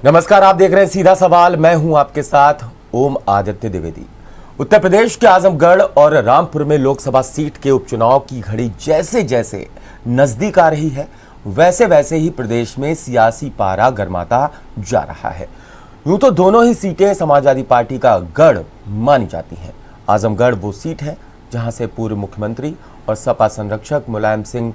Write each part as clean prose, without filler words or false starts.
नमस्कार, आप देख रहे हैं सीधा सवाल। मैं हूं आपके साथ ओम आदित्य द्विवेदी। उत्तर प्रदेश के आजमगढ़ और रामपुर में लोकसभा सीट के उपचुनाव की घड़ी जैसे जैसे नजदीक आ रही है, वैसे वैसे ही प्रदेश में सियासी पारा गरमाता जा रहा है। यूं तो दोनों ही सीटें समाजवादी पार्टी का गढ़ मानी जाती हैं। आजमगढ़ वो सीट है जहां से पूर्व मुख्यमंत्री और सपा संरक्षक मुलायम सिंह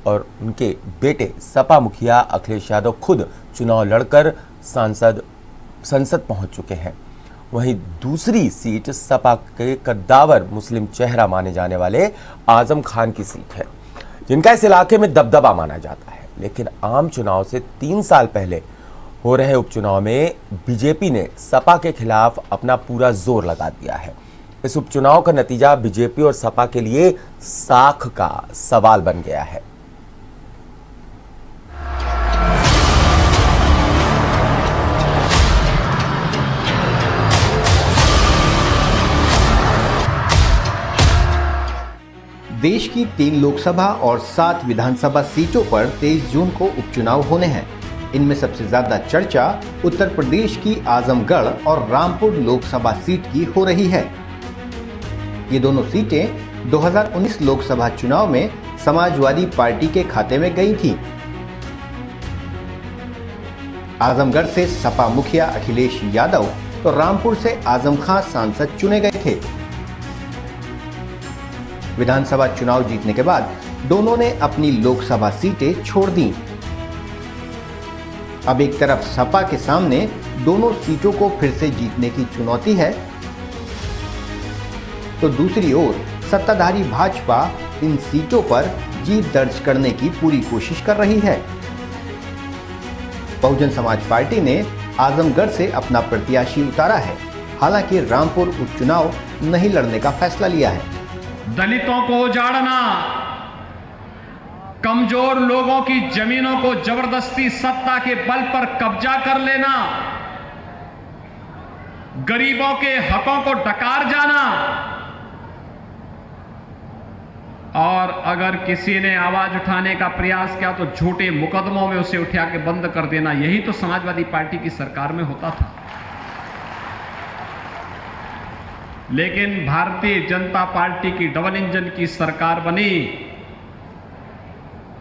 और उनके बेटे सपा मुखिया अखिलेश यादव खुद चुनाव लड़कर संसद पहुंच चुके हैं। वहीं दूसरी सीट सपा के कद्दावर मुस्लिम चेहरा माने जाने वाले आजम खान की सीट है, जिनका इस इलाके में दबदबा माना जाता है। लेकिन आम चुनाव से 3 साल पहले हो रहे उपचुनाव में बीजेपी ने सपा के खिलाफ अपना पूरा जोर लगा दिया है। इस उपचुनाव का नतीजा बीजेपी और सपा के लिए साख का सवाल बन गया है। देश की 3 लोकसभा और 7 विधानसभा सीटों पर 23 जून को उपचुनाव होने हैं। इनमें सबसे ज्यादा चर्चा उत्तर प्रदेश की आजमगढ़ और रामपुर लोकसभा सीट की हो रही है। ये दोनों सीटें 2019 लोकसभा चुनाव में समाजवादी पार्टी के खाते में गई थी। आजमगढ़ से सपा मुखिया अखिलेश यादव तो रामपुर से आजम खान सांसद चुने गए थे। विधानसभा चुनाव जीतने के बाद दोनों ने अपनी लोकसभा सीटें छोड़ दी। अब एक तरफ सपा के सामने दोनों सीटों को फिर से जीतने की चुनौती है, तो दूसरी ओर सत्ताधारी भाजपा इन सीटों पर जीत दर्ज करने की पूरी कोशिश कर रही है। बहुजन समाज पार्टी ने आजमगढ़ से अपना प्रत्याशी उतारा है, हालांकि रामपुर उपचुनाव नहीं लड़ने का फैसला लिया है। दलितों को उजाड़ना, कमजोर लोगों की जमीनों को जबरदस्ती सत्ता के बल पर कब्जा कर लेना, गरीबों के हकों को डकार जाना, और अगर किसी ने आवाज उठाने का प्रयास किया तो झूठे मुकदमों में उसे उठा के बंद कर देना। यही तो समाजवादी पार्टी की सरकार में होता था। लेकिन भारतीय जनता पार्टी की डबल इंजन की सरकार बनी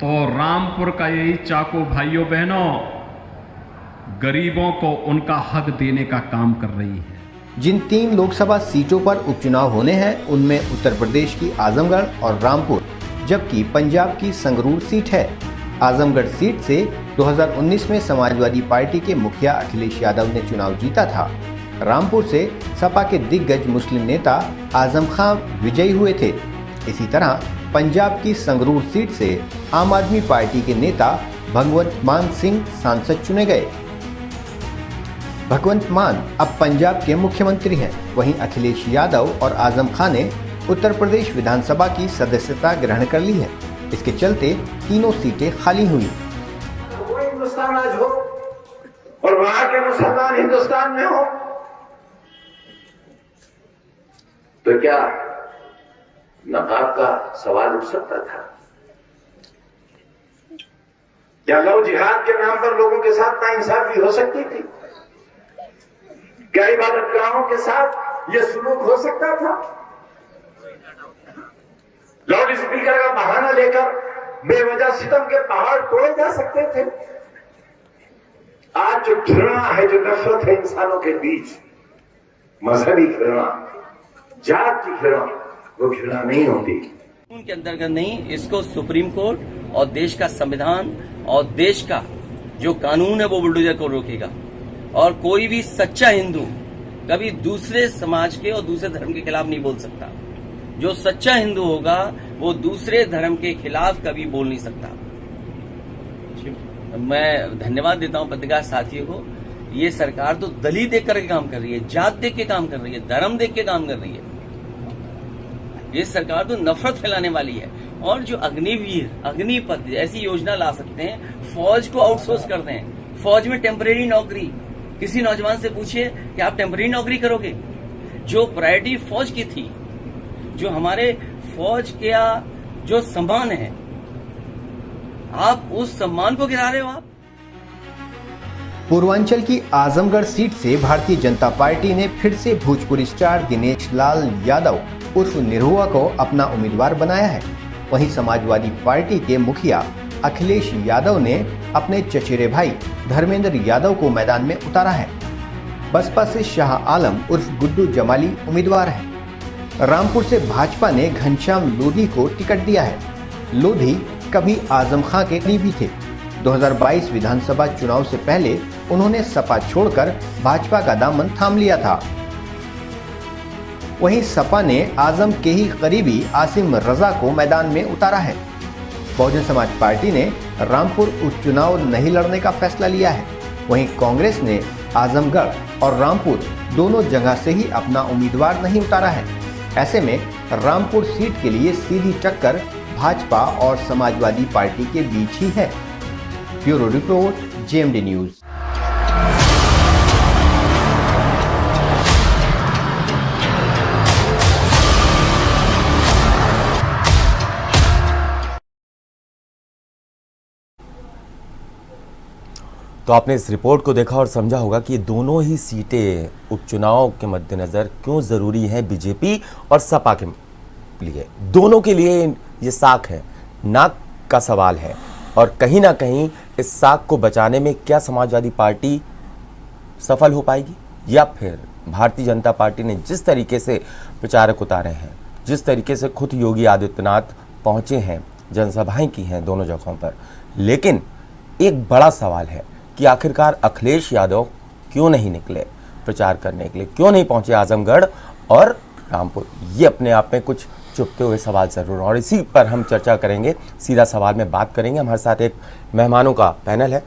तो रामपुर का यही चाकू भाइयों बहनों गरीबों को उनका हक देने का काम कर रही है। जिन 3 लोकसभा सीटों पर उपचुनाव होने हैं उनमें उत्तर प्रदेश की आजमगढ़ और रामपुर, जबकि पंजाब की संगरूर सीट है। आजमगढ़ सीट से 2019 में समाजवादी पार्टी के मुखिया अखिलेश यादव ने चुनाव जीता था। रामपुर से सपा के दिग्गज मुस्लिम नेता आजम खान विजयी हुए थे। इसी तरह पंजाब की संगरूर सीट से आम आदमी पार्टी के नेता भगवंत मान सिंह सांसद चुने गए। भगवंत मान अब पंजाब के मुख्यमंत्री हैं। वहीं अखिलेश यादव और आजम खान ने उत्तर प्रदेश विधानसभा की सदस्यता ग्रहण कर ली है। इसके चलते तीनों सीटें खाली हुई। कोई हिंदुस्तान आज हो और वहां के मुसलमान हिंदुस्तान में हो तो क्या नकाब का सवाल उठ सकता था? क्या लव जिहाद के नाम पर लोगों के साथ नाइंसाफी हो सकती थी? क्या इबादतगाहों के साथ यह सुलूक हो सकता था? लाउड स्पीकर का बहाना लेकर बेवजह सितम के पहाड़ तोड़े जा सकते थे? आज जो घृणा है, जो नफरत है इंसानों के बीच, मजहबी घृणा, जात की घृणा, वो घृणा नहीं होती। उनके अंतर्गत नहीं, इसको सुप्रीम कोर्ट और देश का संविधान और देश का जो कानून है वो बुलडोजर को रोकेगा। और कोई भी सच्चा हिंदू कभी दूसरे समाज के और दूसरे धर्म के खिलाफ नहीं बोल सकता। जो सच्चा हिंदू होगा वो दूसरे धर्म के खिलाफ कभी बोल नहीं सकता। मैं धन्यवाद देता हूं पत्रकार साथियों को। ये सरकार तो दलित देख करके काम कर रही है, जात देख के काम कर रही है, धर्म देख के काम कर रही है। ये सरकार तो नफरत फैलाने वाली है। और जो अग्निवीर, अग्निपथ ऐसी योजना ला सकते हैं, फौज को आउटसोर्स कर दें, फौज में टेम्परेरी नौकरी। किसी नौजवान से पूछिए कि आप टेम्परेरी नौकरी करोगे? जो प्रायोरिटी फौज की थी, जो हमारे फौज का जो सम्मान है, आप उस सम्मान को गिरा रहे हो। आप पूर्वांचल की आजमगढ़ सीट से भारतीय जनता पार्टी ने फिर से भोजपुरी स्टार दिनेश लाल यादव उर्फ निरहुआ को अपना उम्मीदवार बनाया है। वहीं समाजवादी पार्टी के मुखिया अखिलेश यादव ने अपने चचेरे भाई धर्मेंद्र यादव को मैदान में उतारा है। बसपा से शाह आलम उर्फ गुड्डू जमाली उम्मीदवार है। रामपुर से भाजपा ने घनश्याम लोधी को टिकट दिया है। लोधी कभी आजम खां के करीबी थे। 2022 विधानसभा चुनाव से पहले उन्होंने सपा छोड़कर भाजपा का दामन थाम लिया था। वहीं सपा ने आजम के ही करीबी आसिम रजा को मैदान में उतारा है। बहुजन समाज पार्टी ने रामपुर उपचुनाव नहीं लड़ने का फैसला लिया है। वहीं कांग्रेस ने आजमगढ़ और रामपुर दोनों जगह से ही अपना उम्मीदवार नहीं उतारा है। ऐसे में रामपुर सीट के लिए सीधी टक्कर भाजपा और समाजवादी पार्टी के बीच ही है। Bureau report, JMD news. तो आपने इस रिपोर्ट को देखा और समझा होगा कि दोनों ही सीटें उपचुनाव के मद्देनजर क्यों जरूरी हैं बीजेपी और सपा के लिए। दोनों के लिए ये साख है, नाक का सवाल है और कहीं ना कहीं इस साख को बचाने में क्या समाजवादी पार्टी सफल हो पाएगी या फिर भारतीय जनता पार्टी ने जिस तरीके से प्रचारक उतारे हैं, जिस तरीके से खुद योगी आदित्यनाथ पहुंचे हैं, जनसभाएं की हैं दोनों जगहों पर, लेकिन एक बड़ा सवाल है कि आखिरकार अखिलेश यादव क्यों नहीं निकले प्रचार करने के लिए, क्यों नहीं पहुंचे आजमगढ़ और रामपुर। ये अपने आप में कुछ चुपते हुए सवाल जरूर, और इसी पर हम चर्चा करेंगे, सीधा सवाल में बात करेंगे। हमारे साथ एक मेहमानों का पैनल है,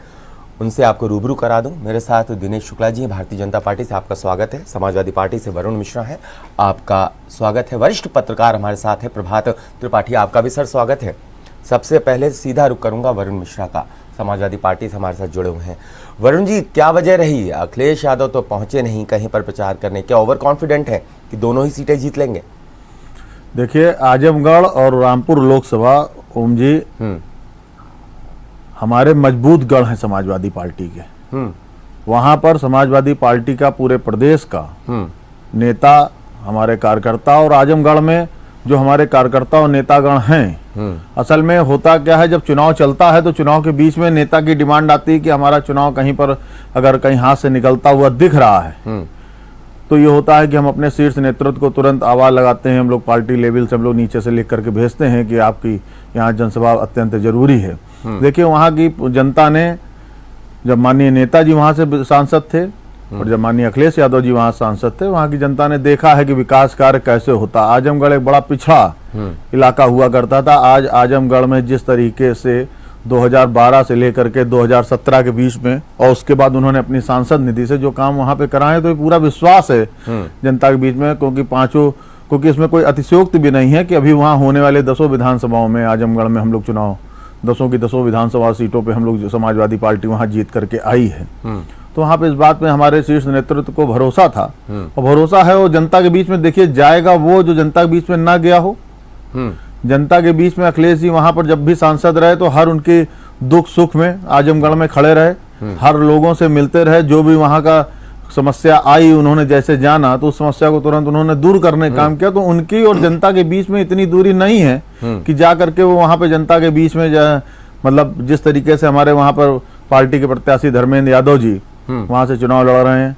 उनसे आपको रूबरू करा दूं। मेरे साथ दिनेश शुक्ला जी हैं, भारतीय जनता पार्टी से आपका स्वागत है। समाजवादी पार्टी से वरुण मिश्रा है, आपका स्वागत है। वरिष्ठ पत्रकार हमारे साथ है प्रभात त्रिपाठी, आपका भी सर स्वागत है। सबसे पहले सीधा रुख करूंगा वरुण मिश्रा का, समाजवादी पार्टी से हमारे साथ जुड़े हुए हैं। वरुण जी, क्या वजह रही? अखिलेश यादव तो पहुंचे नहीं कहीं पर प्रचार करने, क्या ओवर कॉन्फिडेंट है कि दोनों ही सीटें जीत लेंगे? देखिए, आजमगढ़ और रामपुर लोकसभा, ओम जी, हमारे मजबूत गढ़ हैं समाजवादी पार्टी के। वहां पर समाजवादी पार्टी का पूरे प्रदेश का नेता, हमारे कार्यकर्ता, और आजमगढ़ में जो हमारे कार्यकर्ता और नेतागण हैं, असल में होता क्या है, जब चुनाव चलता है तो चुनाव के बीच में नेता की डिमांड आती है कि हमारा चुनाव कहीं पर अगर कहीं हाथ से निकलता हुआ दिख रहा है तो ये होता है कि हम अपने शीर्ष नेतृत्व को तुरंत आवाज लगाते हैं। हम लोग पार्टी लेवल से हम लोग नीचे से लिख करके भेजते हैं कि आपकी यहाँ जनसभा अत्यंत जरूरी है। देखिए, वहाँ की जनता ने, जब माननीय नेताजी वहाँ से सांसद थे और जब माननीय अखिलेश यादव जी वहाँ सांसद थे, वहाँ की जनता ने देखा है कि विकास कार्य कैसे होता। आजमगढ़ एक बड़ा पिछड़ा इलाका हुआ करता था। आज आजमगढ़ में जिस तरीके से 2012 से लेकर के 2017 के बीच में, और उसके बाद उन्होंने अपनी सांसद निधि से जो काम वहाँ पे कराए, तो ये पूरा विश्वास है जनता के बीच में, क्योंकि इसमें कोई अतिशयोक्ति भी नहीं है कि अभी वहाँ होने वाले 10 विधानसभाओं में, आजमगढ़ में हम लोग चुनाव 10 की 10 विधानसभा सीटों पे हम लोग समाजवादी पार्टी वहाँ जीत करके आई है। तो वहाँ पे इस बात में हमारे शीर्ष नेतृत्व को भरोसा था, और भरोसा है वो जनता के बीच में। देखिए, जाएगा वो जो जनता के बीच में ना गया हो। जनता के बीच में अखिलेश जी वहाँ पर जब भी सांसद रहे तो हर उनके दुख सुख में आजमगढ़ में खड़े रहे, हर लोगों से मिलते रहे। जो भी वहाँ का समस्या आई, उन्होंने जैसे जाना तो उस समस्या को तुरंत उन्होंने दूर करने का काम किया। तो उनकी और जनता के बीच में इतनी दूरी नहीं है कि जा करके वो वहाँ पे जनता के बीच में मतलब जिस तरीके से हमारे वहाँ पर पार्टी के प्रत्याशी धर्मेंद्र यादव जी वहां से चुनाव लड़ रहे हैं,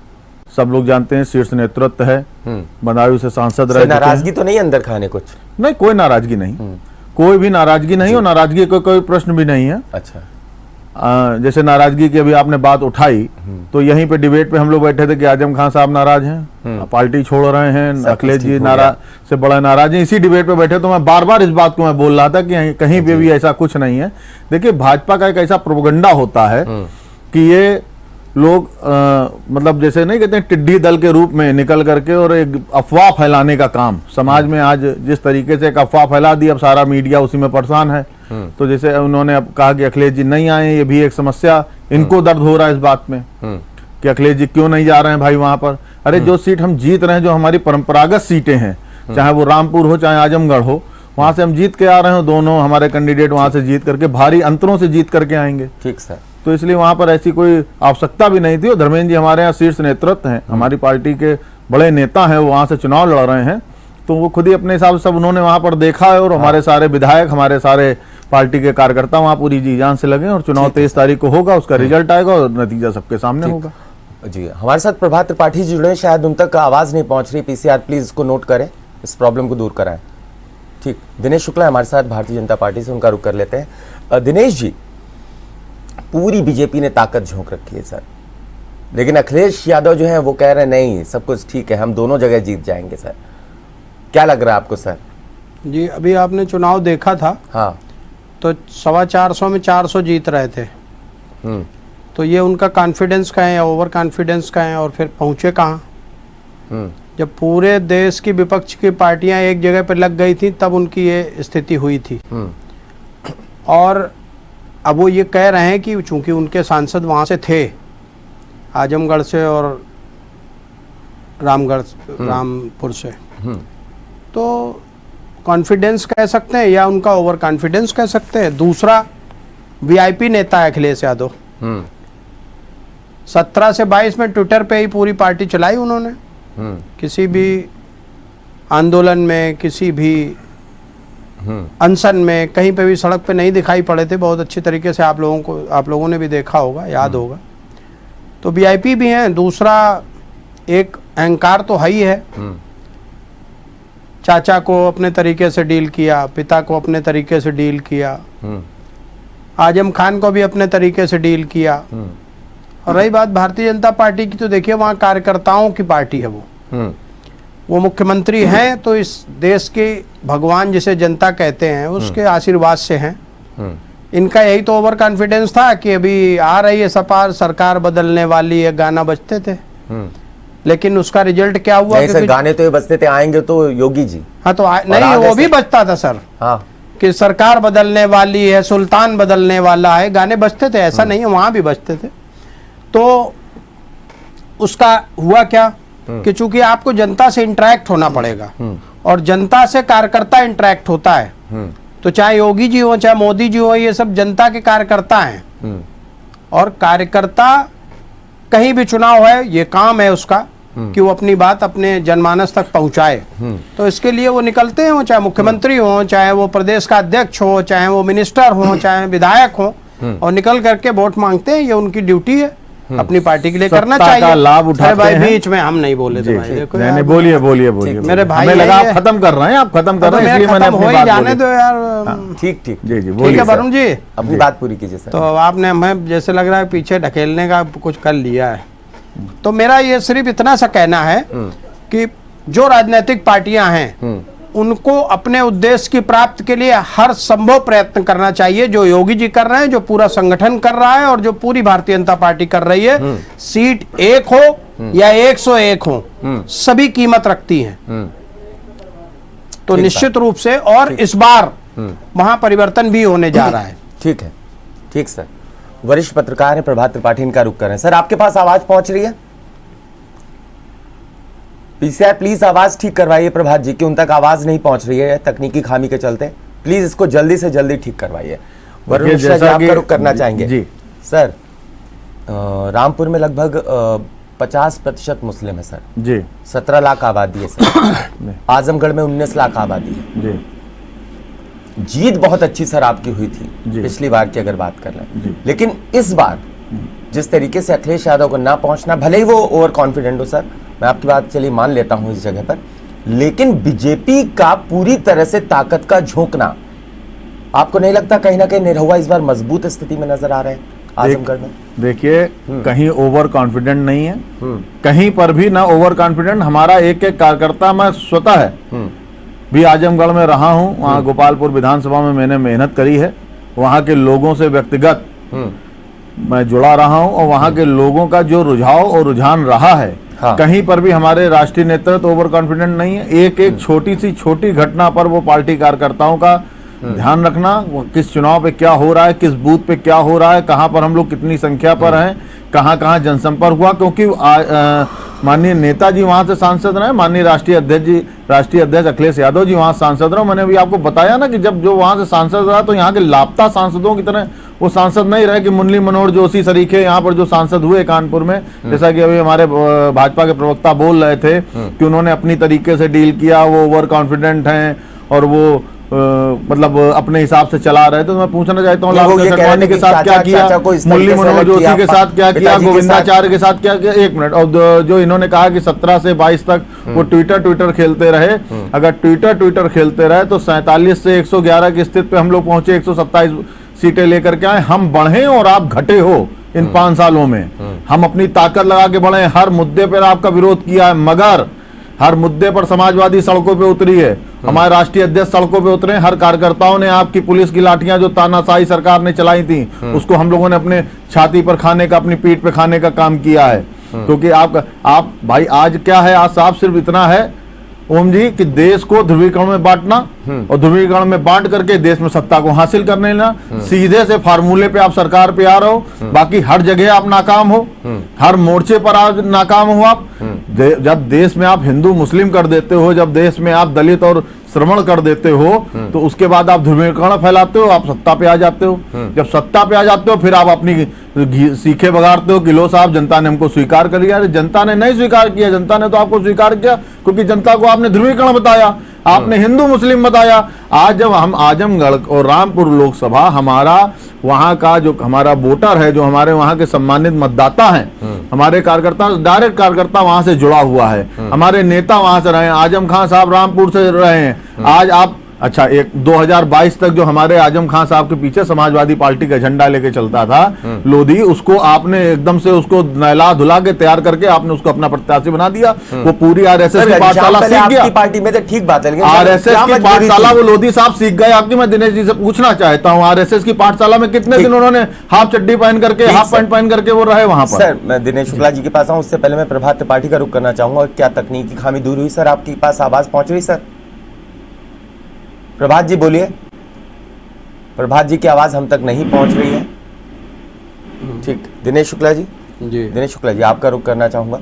सब लोग जानते हैं, शीर्ष नेतृत्व है, बदायूं से सांसद रहे। नाराजगी तो नहीं अंदर खाने? कुछ नहीं, कोई नाराजगी नहीं, कोई भी नाराजगी नहीं, और नाराजगी का कोई प्रश्न भी नहीं है। अच्छा, जैसे नाराजगी की अभी आपने बात उठाई, तो यहीं पे डिबेट पे हम लोग बैठे थे कि आजम खान साहब नाराज हैं, पार्टी छोड़ रहे हैं, अखिलेश जी नाराज से बड़ा नाराज हैं। इसी डिबेट पे बैठे तो मैं बार बार इस बात को मैं बोल रहा था कि कहीं पे भी ऐसा कुछ नहीं है। देखिए, भाजपा का एक ऐसा प्रोपेगेंडा होता है कि ये लोग मतलब जैसे नहीं कहते हैं, टिड्डी दल के रूप में निकल करके और एक अफवाह फैलाने का काम समाज में, आज जिस तरीके से एक अफवाह फैला दी, अब सारा मीडिया उसी में परेशान है। तो जैसे उन्होंने अब कहा कि अखिलेश जी नहीं आए, ये भी एक समस्या, इनको दर्द हो रहा है इस बात में कि अखिलेश जी क्यों नहीं जा रहे हैं भाई वहां पर। अरे जो सीट हम जीत रहे हैं, जो हमारी परंपरागत सीटें हैं, चाहे वो रामपुर हो चाहे आजमगढ़ हो, वहां से हम जीत के आ रहे हो, दोनों हमारे कैंडिडेट वहां से जीत करके भारी अंतरों से जीत करके आएंगे। ठीक सर। तो इसलिए वहां पर ऐसी कोई आवश्यकता भी नहीं थी। और धर्मेंद्र जी हमारे यहाँ शीर्ष नेतृत्व हैं, हमारी पार्टी के बड़े नेता हैं, वो वहां से चुनाव लड़ रहे हैं, तो वो खुद ही अपने हिसाब से सब उन्होंने वहां पर देखा है। और हमारे सारे विधायक, हमारे सारे पार्टी के कार्यकर्ता वहां पूरी जी जान से लगे। और चुनाव 23 तारीख को होगा, उसका रिजल्ट आएगा और नतीजा सबके सामने होगा। जी, हमारे साथ प्रभात त्रिपाठी जी जुड़े हैं, शायद उन तक आवाज नहीं पहुंच रही। पीसीआर प्लीज इसको नोट करें, इस प्रॉब्लम को दूर कराएं। ठीक, दिनेश शुक्ला हमारे साथ भारतीय जनता पार्टी से, उनका रुख कर लेते हैं। दिनेश जी, पूरी बीजेपी ने ताकत झोंक रखी है सर, लेकिन अखिलेश यादव जो है वो कह रहे हैं नहीं सब कुछ ठीक है, हम दोनों जगह जीत जाएंगे। सर क्या लग रहा है आपको? सर जी, अभी आपने चुनाव देखा था, हाँ, तो 425 में 400 जीत रहे थे। तो ये उनका कॉन्फिडेंस का है या ओवर कॉन्फिडेंस का है, और फिर पहुंचे कहाँ? जब पूरे देश की विपक्ष की पार्टियां एक जगह पर लग गई थी तब उनकी ये स्थिति हुई थी। और अब वो ये कह रहे हैं कि चूंकि उनके सांसद वहां से थे, आजमगढ़ से और रामपुर से, तो कॉन्फिडेंस कह सकते हैं या उनका ओवर कॉन्फिडेंस कह सकते हैं। दूसरा, वीआईपी नेता है अखिलेश यादव। 17 से 22 में ट्विटर पे ही पूरी पार्टी चलाई उन्होंने। किसी भी आंदोलन में, किसी भी अनशन में, कहीं पे भी सड़क पे नहीं दिखाई पड़े थे। बहुत अच्छी तरीके से आप लोगों ने भी देखा होगा, याद होगा। तो वीआईपी भी हैं। दूसरा, एक अहंकार तो है ही है। चाचा को अपने तरीके से डील किया, पिता को अपने तरीके से डील किया, आजम खान को भी अपने तरीके से डील किया। और रही बात भारतीय जनता पार्टी की, तो देखिए वहाँ कार्यकर्ताओं की पार्टी है। वो मुख्यमंत्री हैं तो इस देश के भगवान जिसे जनता कहते हैं उसके आशीर्वाद से हैं। इनका यही तो ओवर कॉन्फिडेंस था कि अभी आ रही है सपा, सरकार बदलने वाली है, गाना बजते थे। लेकिन उसका रिजल्ट क्या हुआ? सर, गाने तो ये बजते थे, आएंगे तो योगी जी। हाँ, तो नहीं, वो भी बजता था सर। हाँ, कि सरकार बदलने वाली है, सुल्तान बदलने वाला है, गाने बजते थे। ऐसा नहीं है, वहां भी बजते थे। तो उसका हुआ क्या कि चूंकि आपको जनता से इंटरेक्ट होना पड़ेगा, और जनता से कार्यकर्ता इंटरेक्ट होता है। तो चाहे योगी जी हो, चाहे मोदी जी हो, ये सब जनता के कार्यकर्ता हैं। और कार्यकर्ता कहीं भी चुनाव है, ये काम है उसका कि वो अपनी बात अपने जनमानस तक पहुंचाए। तो इसके लिए वो निकलते हैं, चाहे मुख्यमंत्री हो, चाहे वो प्रदेश का अध्यक्ष हो, चाहे वो मिनिस्टर हो, चाहे विधायक हो, और निकल करके वोट मांगते हैं। ये उनकी ड्यूटी है, अपनी पार्टी के लिए करना चाहिए। लाभ उठाते भाई हैं। बीच में हम नहीं बोले थे भाई, देखो नहीं, बोलिए मेरे भाई, हमें लगा आप खत्म कर रहे हैं, आप खत्म कर रहे हैं, इसलिए मैंने अपनी बात जाने दो यार। ठीक ठीक, जी जी, ठीक है वरुण जी, अपनी बात पूरी कीजिए सर। तो आपने हमें जैसे लग रहा है पीछे ढकेलने का कुछ कर लिया है। तो मेरा ये सिर्फ इतना सा कहना है कि जो राजनीतिक पार्टियां हैं उनको अपने उद्देश्य की प्राप्ति के लिए हर संभव प्रयत्न करना चाहिए। जो योगी जी कर रहे हैं, जो पूरा संगठन कर रहा है, और जो पूरी भारतीय जनता पार्टी कर रही है। सीट 1 हो या 101 हो, सभी कीमत रखती हैं। तो निश्चित रूप से, और इस बार वहां परिवर्तन भी होने जा रहा है। ठीक है, ठीक सर। वरिष्ठ पत्रकार हैं प्रभात त्रिपाठी, इनका रुख कर रहे हैं। सर, आपके पास आवाज पहुंच रही है? पीसीआर प्लीज आवाज ठीक करवाइए प्रभात जी की, उन तक आवाज नहीं पहुंच रही है तकनीकी खामी के चलते। प्लीज इसको जल्दी से जल्दी ठीक करवाइए। वरुण मिश्रा जी, आपका रुख करना चाहेंगे जी। सर, रामपुर में लगभग 50% मुस्लिम है सर जी। 17 लाख आबादी है सर। आजमगढ़ में 19 लाख आबादी है जी। जीत बहुत अच्छी सर आपकी हुई थी पिछली बार की अगर बात कर लें, लेकिन इस बार जिस तरीके से अखिलेश यादव को ना पहुंचना, भले ही वो ओवर कॉन्फिडेंट हो सर, मैं आपकी बात चलिए मान लेता हूं इस जगह पर, लेकिन बीजेपी का पूरी तरह से ताकत का झोंकना, आपको नहीं लगता कहीं ना कहीं निरहुआ इस बार मजबूत स्थिति में नजर आ रहे हैं आजमगढ़ में? देखिए, कहीं ओवर कॉन्फिडेंट नहीं है, कहीं पर भी ना ओवर कॉन्फिडेंट। हमारा एक एक कार्यकर्ता, मैं स्वतः है भी आजमगढ़ में रहा हूं, वहां गोपालपुर विधानसभा में मैंने मेहनत करी है, वहां के लोगों से व्यक्तिगत मैं जुड़ा रहा हूं, और वहां के लोगों का जो रुझाव और रुझान रहा है, कहीं पर भी हमारे राष्ट्रीय नेतृत्व ओवर कॉन्फिडेंट नहीं है। एक एक छोटी सी छोटी घटना पर वो पार्टी कार्यकर्ताओं का ध्यान रखना, किस चुनाव पे क्या हो रहा है, किस बूथ पे क्या हो रहा है, कहां पर हम लोग कितनी संख्या पर हैं, कहां कहां जनसंपर्क हुआ, क्योंकि माननीय नेताजी वहां से सांसद रहे, माननीय राष्ट्रीय अध्यक्ष अखिलेश यादव जी वहां सांसद रहे। मैंने भी आपको बताया ना कि जब जो वहां से सांसद रहा तो यहाँ के लापता सांसदों की तरह वो सांसद नहीं रहे कि मुरली मनोहर जोशी सरीखे यहाँ पर जो सांसद हुए कानपुर में, जैसा कि अभी हमारे भाजपा के प्रवक्ता बोल रहे थे कि उन्होंने अपनी तरीके से डील किया, वो ओवर कॉन्फिडेंट हैं और वो मतलब अपने हिसाब से चला रहे थे। तो मैं पूछना चाहता हूँ लालू आडवाणी के साथ क्या किया, मुरली मनोहर जोशी के साथ क्या किया, गोविंदाचार्य के साथ क्या किया। एक मिनट, और जो इन्होंने कहा कि 17 से 22 तक वो ट्विटर खेलते रहे, अगर ट्विटर खेलते रहे तो 47 से 111 की स्थिति पे हम लोग पहुंचे, 127 सीटें लेकर के आए। हम बढ़े और आप घटे हो इन 5 सालों में। हम अपनी ताकत लगा के बढ़े, हर मुद्दे पर आपका विरोध किया है, मगर हर मुद्दे पर समाजवादी सड़कों पे उतरी है, हमारे राष्ट्रीय अध्यक्ष सड़कों पे उतरे, हर कार्यकर्ताओं ने आपकी पुलिस की लाठियां जो तानाशाही सरकार ने चलाई थी उसको हम लोगों ने अपने छाती पर खाने का, अपनी पीठ पे खाने का काम किया है। क्योंकि आप भाई आज क्या है, आज साफ सिर्फ इतना है ओम जी कि देश को ध्रुवीकरण में बांटना और ध्रुवीकरण में बांट करके देश में सत्ता को हासिल करने लेना, सीधे से फार्मूले पे आप सरकार पे आ रहे हो। बाकी हर जगह आप नाकाम हो, हर मोर्चे पर आप नाकाम हो। आप जब देश में आप हिंदू मुस्लिम कर देते हो, जब देश में आप दलित और श्रवण कर देते हो, तो उसके बाद आप ध्रुवीकरण फैलाते हो, आप सत्ता पे आ जाते हो। जब सत्ता पे आ जाते हो फिर आप अपनी सीखे बगाड़ते हो कि लो साहब जनता ने हमको स्वीकार कर लिया। जनता ने नहीं स्वीकार किया, जनता ने तो आपको स्वीकार किया क्योंकि जनता को आपने ध्रुवीकरण बताया, आपने हिंदू मुस्लिम बताया। आज जब हम आजमगढ़ और रामपुर लोकसभा, हमारा वहां का जो हमारा वोटर है, जो हमारे वहां के सम्मानित मतदाता हैं, हमारे कार्यकर्ता, डायरेक्ट कार्यकर्ता वहां से जुड़ा हुआ है, हमारे नेता वहां से रहे हैं, आजम खान साहब रामपुर से रहे हैं। आज आप अच्छा, एक 2022 तक जो हमारे आजम खान साहब के पीछे समाजवादी पार्टी का झंडा लेके चलता था लोधी, उसको आपने एकदम से उसको नहला धुला के तैयार करके आपने उसको अपना प्रत्याशी बना दिया। वो पूरी आरएसएस की पाठशाला सीख गया। पार्टी में तो ठीक बात है, आरएसएस की पाठशाला वो लोधी साहब सीख गए। आपकी मैं दिनेश जी से पूछना चाहता हूँ, आरएसएस की पाठशाला में कितने दिन उन्होंने हाफ चड्डी पहन करके, हाफ पैंट पहन करके वो रहे वहां पर। सर, मैं दिनेश शुक्ला जी के पास आऊं, उससे पहले मैं प्रभात त्रिपाठी का रुख करना चाहूंगा। क्या तकनीकी खामी दूर हुई सर? आपके पास आवाज पहुंच रही सर? प्रभात जी बोलिए। प्रभात जी की आवाज हम तक नहीं पहुंच रही है। ठीक, दिनेश शुक्ला जी। दिनेश शुक्ला जी, आपका रुख करना चाहूंगा।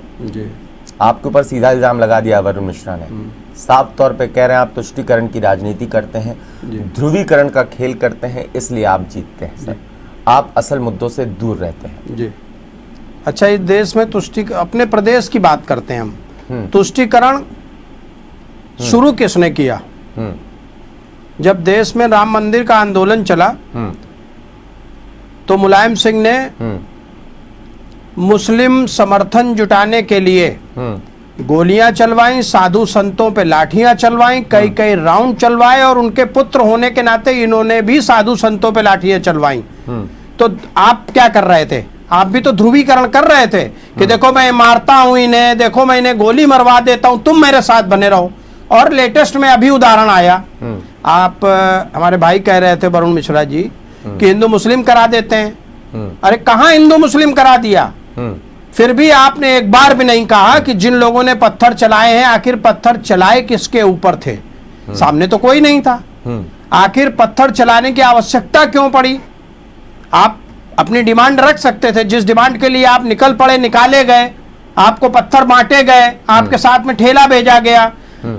आपके ऊपर सीधा इल्जाम लगा दिया वरुण मिश्रा ने, साफ तौर पे कह रहे हैं आप तुष्टीकरण की राजनीति करते हैं, ध्रुवीकरण का खेल करते हैं, इसलिए आप जीतते हैं। सर, आप असल मुद्दों से दूर रहते हैं। जी अच्छा, इस देश में अपने प्रदेश की बात करते हैं हम। तुष्टीकरण शुरू किसने किया? जब देश में राम मंदिर का आंदोलन चला तो मुलायम सिंह ने मुस्लिम समर्थन जुटाने के लिए गोलियां चलवाई, साधु संतों पे लाठियां चलवाई, कई राउंड चलवाए, और उनके पुत्र होने के नाते इन्होंने भी साधु संतों पे लाठियां चलवाई। तो आप क्या कर रहे थे? आप भी तो ध्रुवीकरण कर रहे थे कि देखो मैं मारता हूं इन्हें, देखो मैं इन्हें गोली मरवा देता हूं, तुम मेरे साथ बने रहो। और लेटेस्ट में अभी उदाहरण आया, आप हमारे भाई कह रहे थे वरुण मिश्रा जी कि हिंदू मुस्लिम करा देते हैं। अरे कहां हिंदू मुस्लिम करा दिया? फिर भी आपने एक बार भी नहीं कहा कि जिन लोगों ने पत्थर चलाए हैं, आखिर पत्थर चलाए किसके ऊपर थे? सामने तो कोई नहीं था। आखिर पत्थर चलाने की आवश्यकता क्यों पड़ी? आप अपनी डिमांड रख सकते थे, जिस डिमांड के लिए आप निकल पड़े, निकाले गए, आपको पत्थर बांटे गए, आपके साथ में ठेला भेजा गया।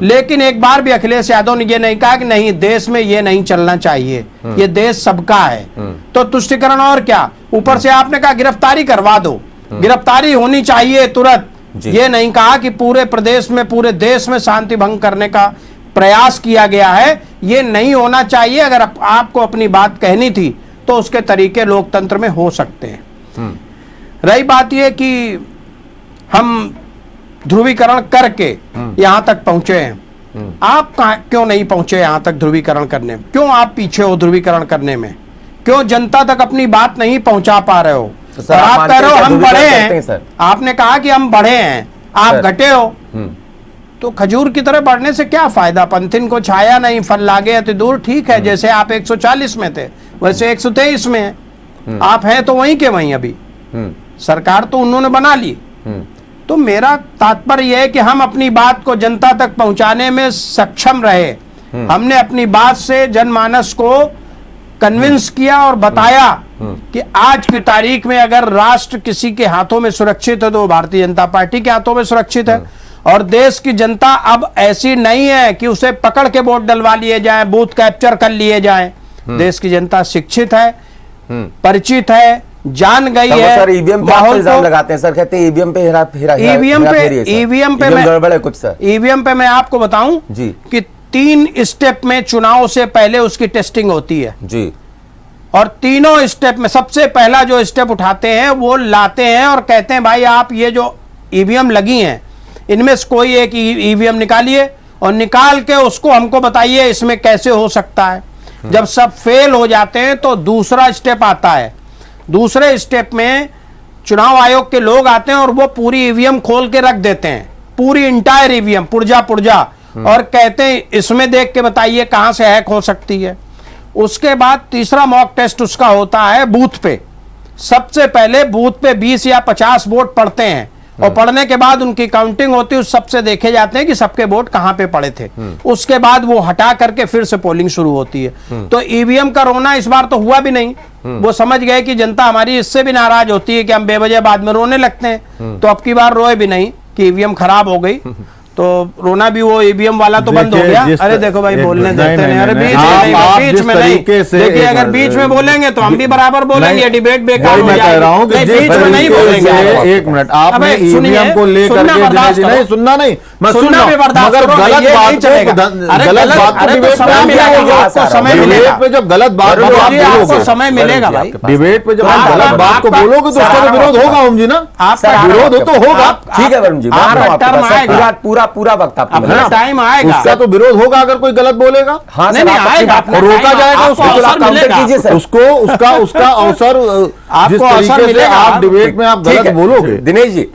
लेकिन एक बार भी अखिलेश यादव ने यह नहीं कहा कि नहीं, देश में यह नहीं चलना चाहिए, यह देश सबका है। तो तुष्टीकरण और क्या? ऊपर से आपने कहा गिरफ्तारी करवा दो, गिरफ्तारी होनी चाहिए तुरंत। यह नहीं कहा कि पूरे प्रदेश में, पूरे देश में शांति भंग करने का प्रयास किया गया है, यह नहीं होना चाहिए। अगर आपको अपनी बात कहनी थी तो उसके तरीके लोकतंत्र में हो सकते हैं। रही बात यह कि हम ध्रुवीकरण करके यहां तक पहुंचे हैं, आप क्यों नहीं पहुंचे यहां तक ध्रुवीकरण करने में? क्यों आप पीछे हो ध्रुवीकरण करने में? क्यों जनता तक अपनी बात नहीं पहुंचा पा रहे हो? तो आप कह रहे हो हम बढ़े हैं, आपने कहा कि हम बढ़े हैं, आप घटे हो। तो खजूर की तरह बढ़ने से क्या फायदा? पंथिन को छाया नहीं, फल लागे अति दूर। ठीक है, जैसे आप 140 में थे वैसे 123 में है। आप हैं तो वहीं के वहीं। अभी सरकार तो उन्होंने बना ली। तो मेरा तात्पर्य यह है कि हम अपनी बात को जनता तक पहुंचाने में सक्षम रहे। हमने अपनी बात से जनमानस को कन्विंस किया और बताया कि आज की तारीख में अगर राष्ट्र किसी के हाथों में सुरक्षित है तो वो भारतीय जनता पार्टी के हाथों में सुरक्षित है। और देश की जनता अब ऐसी नहीं है कि उसे पकड़ के वोट डलवा लिए जाए, बूथ कैप्चर कर लिए जाए। देश की जनता शिक्षित है, परिचित है, जान गई है। सर ईवीएम पे आप इल्जाम लगाते हैं, सर कहते हैं ईवीएम पे गड़बड़ है कुछ सर। ईवीएम पे मैं आपको बताऊं जी कि 3 स्टेप में चुनाव से पहले उसकी टेस्टिंग होती है जी, और तीनों स्टेप में सबसे पहला जो स्टेप उठाते हैं वो लाते हैं और कहते हैं भाई आप ये जो ईवीएम लगी हैं इनमें से कोई एक ईवीएम निकालिए और निकाल के उसको हमको बताइए इसमें कैसे हो सकता है। जब सब फेल हो जाते हैं तो दूसरा स्टेप आता है। दूसरे स्टेप में चुनाव आयोग के लोग आते हैं और वो पूरी ईवीएम खोल के रख देते हैं, पूरी इंटायर ईवीएम पुर्जा, और कहते हैं इसमें देख के बताइए कहां से हैक हो सकती है। उसके बाद तीसरा मॉक टेस्ट उसका होता है बूथ पे। सबसे पहले बूथ पे 20 या 50 वोट पड़ते हैं और पढ़ने के बाद उनकी काउंटिंग होती है, उस सबसे देखे जाते हैं कि सबके वोट कहां पे पड़े थे। उसके बाद वो हटा करके फिर से पोलिंग शुरू होती है। तो ईवीएम का रोना इस बार तो हुआ भी नहीं। वो समझ गए कि जनता हमारी इससे भी नाराज होती है कि हम बेवजह बाद में रोने लगते हैं, तो अब की बार रोए भी नहीं कि ईवीएम खराब हो गई। तो रोना भी वो ईवीएम वाला तो बंद हो गया। अरे देखो भाई बोलने देते नहीं, अरे बीच में नहीं, देखिए अगर बीच में बोलेंगे तो हम भी बराबर बोलेंगे, डिबेट बेकार हो जाएगी। बीच में नहीं बोलेंगे। एक मिनट, आपने ईवीएम को लेकर नहीं सुनना, नहीं मैं सुनना भी बर्दाश्त करो, गलत बात को समय मिलेगा पे जब गलत बात आपको समय मिलेगा भाई। डिबेट पे जब आप गलत बात को बोलोगे तो उसका विरोध होगा ओम जी ना, आपका विरोध तो होगा। ठीक है वरुण जी, पूरा वक्त आपको टाइम आएगा, उसका तो विरोध होगा अगर कोई गलत बोलेगा। हाँ नहीं आएगा, रोका जाएगा उसको, उसका अवसर जिस तरीके से आप डिबेट में आप गलत बोलोगे। दिनेश जी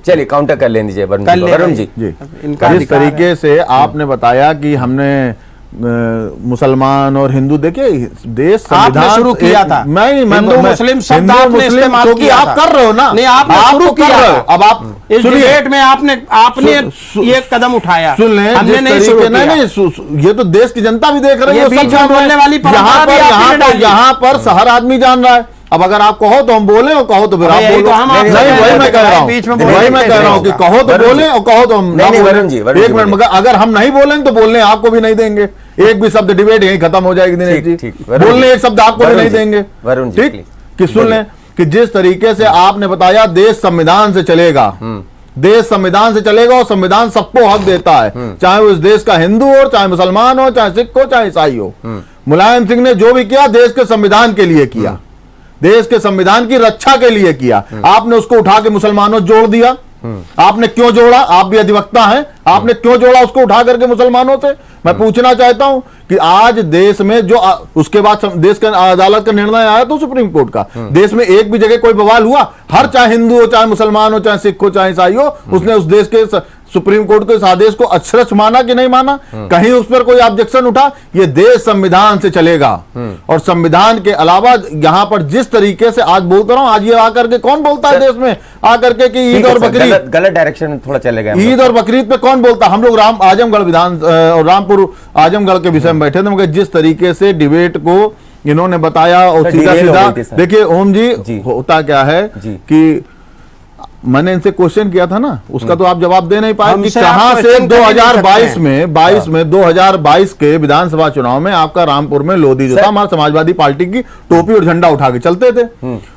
चलिए काउंटर कर लें दीजिए वरुण जी। जिस तरीके से आपने बताया कि हमने मुसलमान और हिंदू, देखिए देश संविधान शुरू किया था। हिंदू मुस्लिम शब्द आपने इस्तेमाल किया, आप कर रहे हो ना, नहीं आपने शुरू किया। अब आप इस डिबेट में आपने ये कदम उठाया, सुन लें, हमने नहीं शुरू किया। नहीं, ये तो देश की जनता भी देख रही है, बीच में बोलने वाली यहाँ पर हर आदमी जान रहा है। अब अगर आप कहो तो हम बोले और कहो तो फिर आप बोलो। नहीं वही मैं कह रहा हूँ कि कहो तो बोले और कहो तो हम एक मिनट, मगर अगर हम नहीं बोलेंगे तो बोलने आपको भी नहीं देंगे। एक भी शब्द डिबेट यही खत्म हो जाएगी दिनेश जी, बोलने एक शब्द आपको भी नहीं देंगे। ठीक कि सुन लें कि जिस तरीके से आपने बताया देश संविधान से चलेगा, देश संविधान से चलेगा और संविधान सबको हक देता है, चाहे वो इस देश का हिंदू हो, चाहे मुसलमान हो, चाहे सिख हो, चाहे ईसाई हो। मुलायम सिंह ने जो भी किया देश के संविधान के लिए किया, देश के संविधान की रक्षा के लिए किया। आपने उसको उठा के मुसलमानों जोड़ दिया। आपने क्यों जोड़ा? आप भी अधिवक्ता हैं, आपने क्यों जोड़ा उसको उठा करके मुसलमानों से? मैं पूछना चाहता हूं कि आज देश में जो उसके बाद देश का अदालत का निर्णय आया तो सुप्रीम कोर्ट का, देश में एक भी जगह कोई बवाल हुआ? हर चाहे हिंदू हो, चाहे मुसलमान हो, चाहे सिख हो, चाहे ईसाई हो, उसने उस देश के सुप्रीम कोर्ट के इस आदेश को अक्षरश माना कि नहीं माना? कहीं उस पर कोई ऑब्जेक्शन उठा? ये देश संविधान से चलेगा और संविधान के अलावा यहाँ पर जिस तरीके से आज बोलता रहा हूं, आज ये आकर के कौन बोलता है देश में आकर के कि ईद और बकरीद, गलत डायरेक्शन में थोड़ा चले गए। ईद और बकरीद पे कौन बोलता? हम लोग आजमगढ़ विधान और रामपुर आजमगढ़ के विषय में बैठे थे, मगर जिस तरीके से डिबेट को इन्होंने बताया और सीधा सीधा, देखिए ओम जी होता क्या है कि मैंने इनसे क्वेश्चन किया था ना, उसका तो आप जवाब दे नहीं पाए कि कहां से 2022 में 2022 के विधानसभा चुनाव में आपका रामपुर में लोधी जो था हमारा समाजवादी पार्टी की टोपी और झंडा उठा के चलते थे,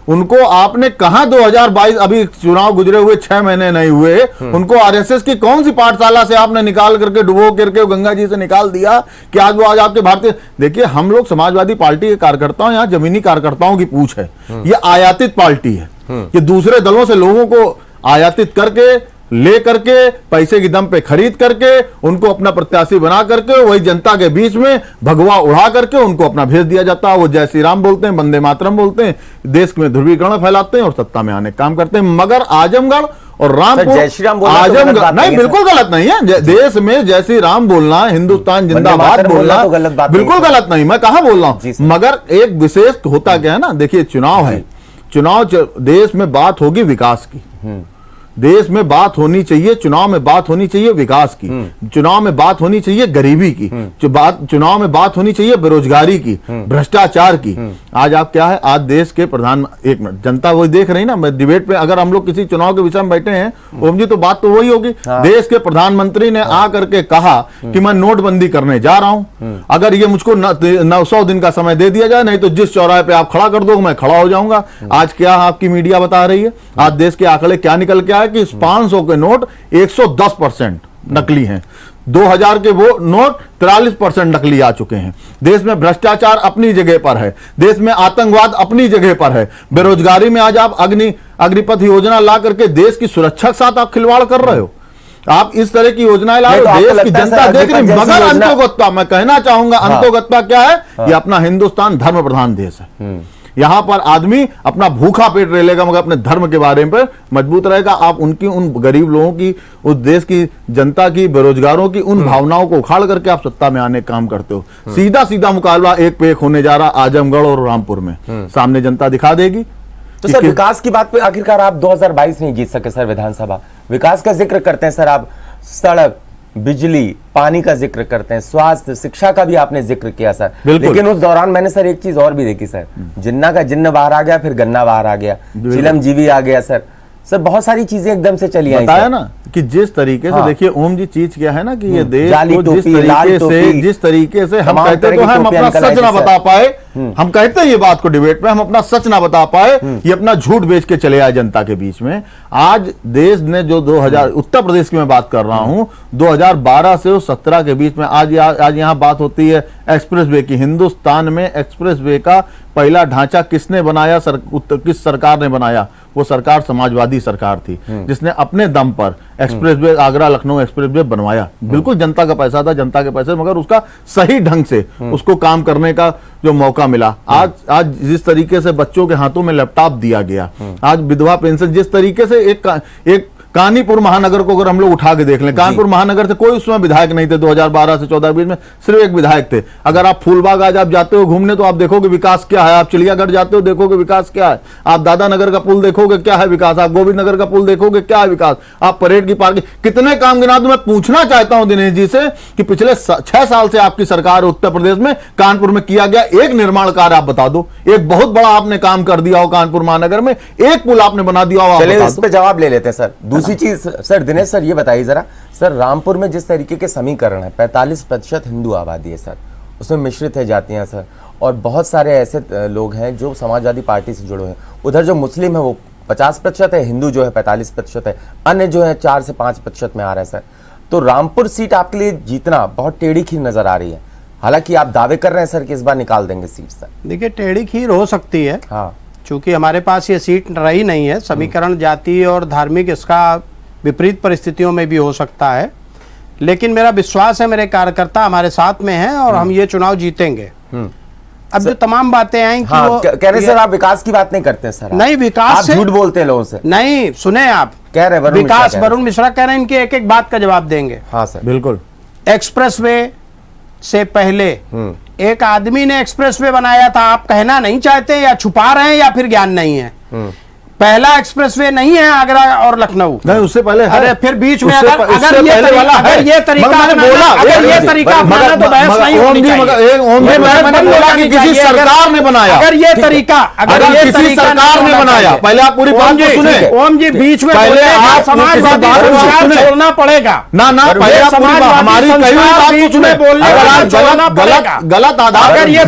उनको आपने कहा 2022 अभी चुनाव गुजरे हुए 6 महीने नहीं हुए, उनको आरएसएस की कौन सी पाठशाला से आपने निकाल करके डुबो करके गंगा जी से निकाल दिया कि आज वो आज आपके भारतीय। देखिए हम लोग समाजवादी पार्टी के कार्यकर्ताओं, यहाँ जमीनी कार्यकर्ताओं की पूछ है, ये आयातित पार्टी है, ये दूसरे दलों से लोगों को आयातित करके ले करके पैसे की दम पे खरीद करके उनको अपना प्रत्याशी बना करके वही जनता के बीच में भगवा उड़ा करके उनको अपना भेज दिया जाता है। वो जय श्री राम बोलते हैं, वंदे मातरम बोलते हैं, देश में ध्रुवीकरण फैलाते हैं और सत्ता में आने का काम करते हैं। मगर आजमगढ़ और रामपुर, जय श्री राम आजमगढ़ नहीं, बिल्कुल गलत नहीं है। देश में जय श्री राम बोलना, हिंदुस्तान जिंदाबाद बोलना बिल्कुल गलत नहीं, मैं कहां बोल रहा हूं। मगर एक विशेष होता क्या है ना, देखिए चुनाव है, चुनाव देश में बात होगी विकास की, देश में बात होनी चाहिए, चुनाव में बात होनी चाहिए विकास की, चुनाव में बात होनी चाहिए गरीबी की, चुनाव में बात होनी चाहिए बेरोजगारी की, भ्रष्टाचार की। आज आप क्या है, आज देश के प्रधान, एक मिनट, जनता वही देख रही ना, मैं डिबेट पे अगर हम लोग किसी चुनाव के विषय में बैठे हैं ओम जी, तो बात तो वही होगी। देश के प्रधानमंत्री ने आकर के कहा कि मैं नोटबंदी करने जा रहा हूं, अगर ये मुझको 900 दिन का समय दे दिया जाए, नहीं तो जिस चौराहे पे आप खड़ा कर दो मैं खड़ा हो जाऊंगा। आज क्या आपकी मीडिया बता रही है, आज देश के आंकड़े क्या निकल के आए कि 500 के नोट 110% नकली हैं, 2000 के वो नोट 43% नकली आ चुके हैं। देश में भ्रष्टाचार अपनी जगह पर है, देश में आतंकवाद अपनी जगह पर है, बेरोजगारी में आज आप अग्निपथ योजना ला करके देश की सुरक्षा के साथ आप खिलवाड़ कर रहे हो। आप इस तरह की योजनाएं ला रहे हो, देश की जनता देख रही, मगर अंतोगत्वा मैं कहना चाहूंगा, अंतोगत्वा क्या है, ये अपना हिंदुस्तान धर्म प्रधान देश है। यहां पर आदमी अपना भूखा पेट रह लेगा मगर अपने धर्म के बारे में मजबूत रहेगा। आप उनकी, उन गरीब लोगों की, उस देश की जनता की, बेरोजगारों की उन भावनाओं को उखाड़ करके आप सत्ता में आने का काम करते हो। सीधा सीधा मुकाबला एक पे एक होने जा रहा आजमगढ़ और रामपुर में, सामने जनता दिखा देगी। तो सर विकास की बात पे आखिरकार आप 2022 नहीं जीत सके सर विधानसभा। विकास का जिक्र करते हैं सर आप, सड़क, बिजली, पानी का जिक्र करते हैं, स्वास्थ्य, शिक्षा का भी आपने जिक्र किया सर। लेकिन उस दौरान मैंने सर एक चीज और भी देखी सर, जिन्ना का जिन्न बाहर आ गया, फिर गन्ना बाहर आ गया, चिलम जीवी आ गया सर बहुत सारी चीजें एकदम से चली आई। बताया ना कि जिस तरीके से, देखिए ओम जी, चीज क्या है ना कि ये देश को जिस तरीके से हम कहते तो हम अपना सच ना बता पाए, हम कहते हैं ये बात को डिबेट में, हम अपना सच ना बता पाए, ये अपना झूठ बेच के चले आए जनता के बीच में। आज देश ने जो 2000, उत्तर प्रदेश की मैं बात कर रहा हूं, 2012 से 17 के बीच में, आज यहां बात होती है एक्सप्रेस वे की। हिंदुस्तान में एक्सप्रेस वे का पहला ढांचा किसने बनाया, किस सरकार ने बनाया? वो सरकार समाजवादी सरकार थी, जिसने अपने दम पर express way, Agra Lucknow express way बनवाया। बिल्कुल जनता का पैसा था, जनता के पैसे, मगर उसका सही ढंग से उसको काम करने का जो मौका मिला। आज जिस तरीके से बच्चों के हाथों में लैपटॉप दिया गया, आज विधवा पेंशन, जिस तरीके से एक कानपुर महानगर को अगर हम लोग उठा के देख लें, कानपुर महानगर से कोई उसमें विधायक नहीं थे 2012 से 14-20 में, सिर्फ एक विधायक थे। अगर आप फूलबाग आज आप जाते हो घूमने तो आप देखोगे विकास क्या है, आप चिड़ियाघर जाते हो देखोगे विकास क्या है, आप दादा नगर का पुल देखोगे क्या है विकास, आप गोविंद नगर का पुल देखोगे क्या है विकास, आप परेड की पार्किंग, कितने काम गिना दूं। मैं पूछना चाहता हूं दिनेश जी से कि पिछले 6 साल से आपकी सरकार उत्तर प्रदेश में कानपुर में किया गया एक निर्माण कार्य आप बता दो, एक बहुत बड़ा आपने काम कर दिया हो कानपुर महानगर में, एक पुल आपने बना दिया हो। चलिए इस पे जवाब ले लेते हैं सर। दूसरी चीज सर, दिनेश सर ये बताइए जरा, सर रामपुर में जिस तरीके के समीकरण है, 45% हिंदू आबादी है सर, उसमें मिश्रित है जातियां सर, और बहुत सारे ऐसे लोग हैं जो समाजवादी पार्टी से जुड़े हैं। उधर जो मुस्लिम है वो 50% है, हिंदू जो है 45% है, अन्य जो है 4 से 5% में आ रहा है सर। तो रामपुर सीट आपके लिए जीतना बहुत टेढ़ी खीर नजर आ रही है, हालांकि आप दावे कर रहे हैं सर कि इस बार निकाल देंगे सीट सर। देखिए टेढ़ी खीर हो सकती है, हाँ, चूंकि हमारे पास ये सीट रही नहीं है। समीकरण जाति और धार्मिक इसका विपरीत परिस्थितियों में भी हो सकता है, लेकिन मेरा विश्वास है मेरे कार्यकर्ता हमारे साथ में हैं और हम ये चुनाव जीतेंगे। अब जो तमाम बातें आई कि हाँ, कह रहे सर आप विकास की बात नहीं करते सर। नहीं, विकास आप झूठ बोलते हैं लोगों से। नहीं, सुने आप, कह रहे विकास वरुण मिश्रा कह रहे हैं, इनकी एक एक बात का जवाब देंगे। हाँ सर बिल्कुल। एक्सप्रेसवे से पहले एक आदमी ने एक्सप्रेसवे बनाया था, आप कहना नहीं चाहते, या छुपा रहे हैं या फिर ज्ञान नहीं है। पहला एक्सप्रेसवे नहीं है आगरा और लखनऊ, नहीं उससे पहले है। अरे फिर बीच में अगर ये तरीका अपनाना तो बहस नहीं होनी चाहिए। मैंने बोला कि किसी सरकार ने बनाया, अगर ये तरीका, अगर ये किसी सरकार ने बनाया, पहले आप पूरी बात को सुने। ओम जी बीच में पहले आप समाजवादी संस्कार छोड़ना पड़ेगा ना, पहले आप हमारी कही हुई बात को सुने। गलत आधार, अगर ये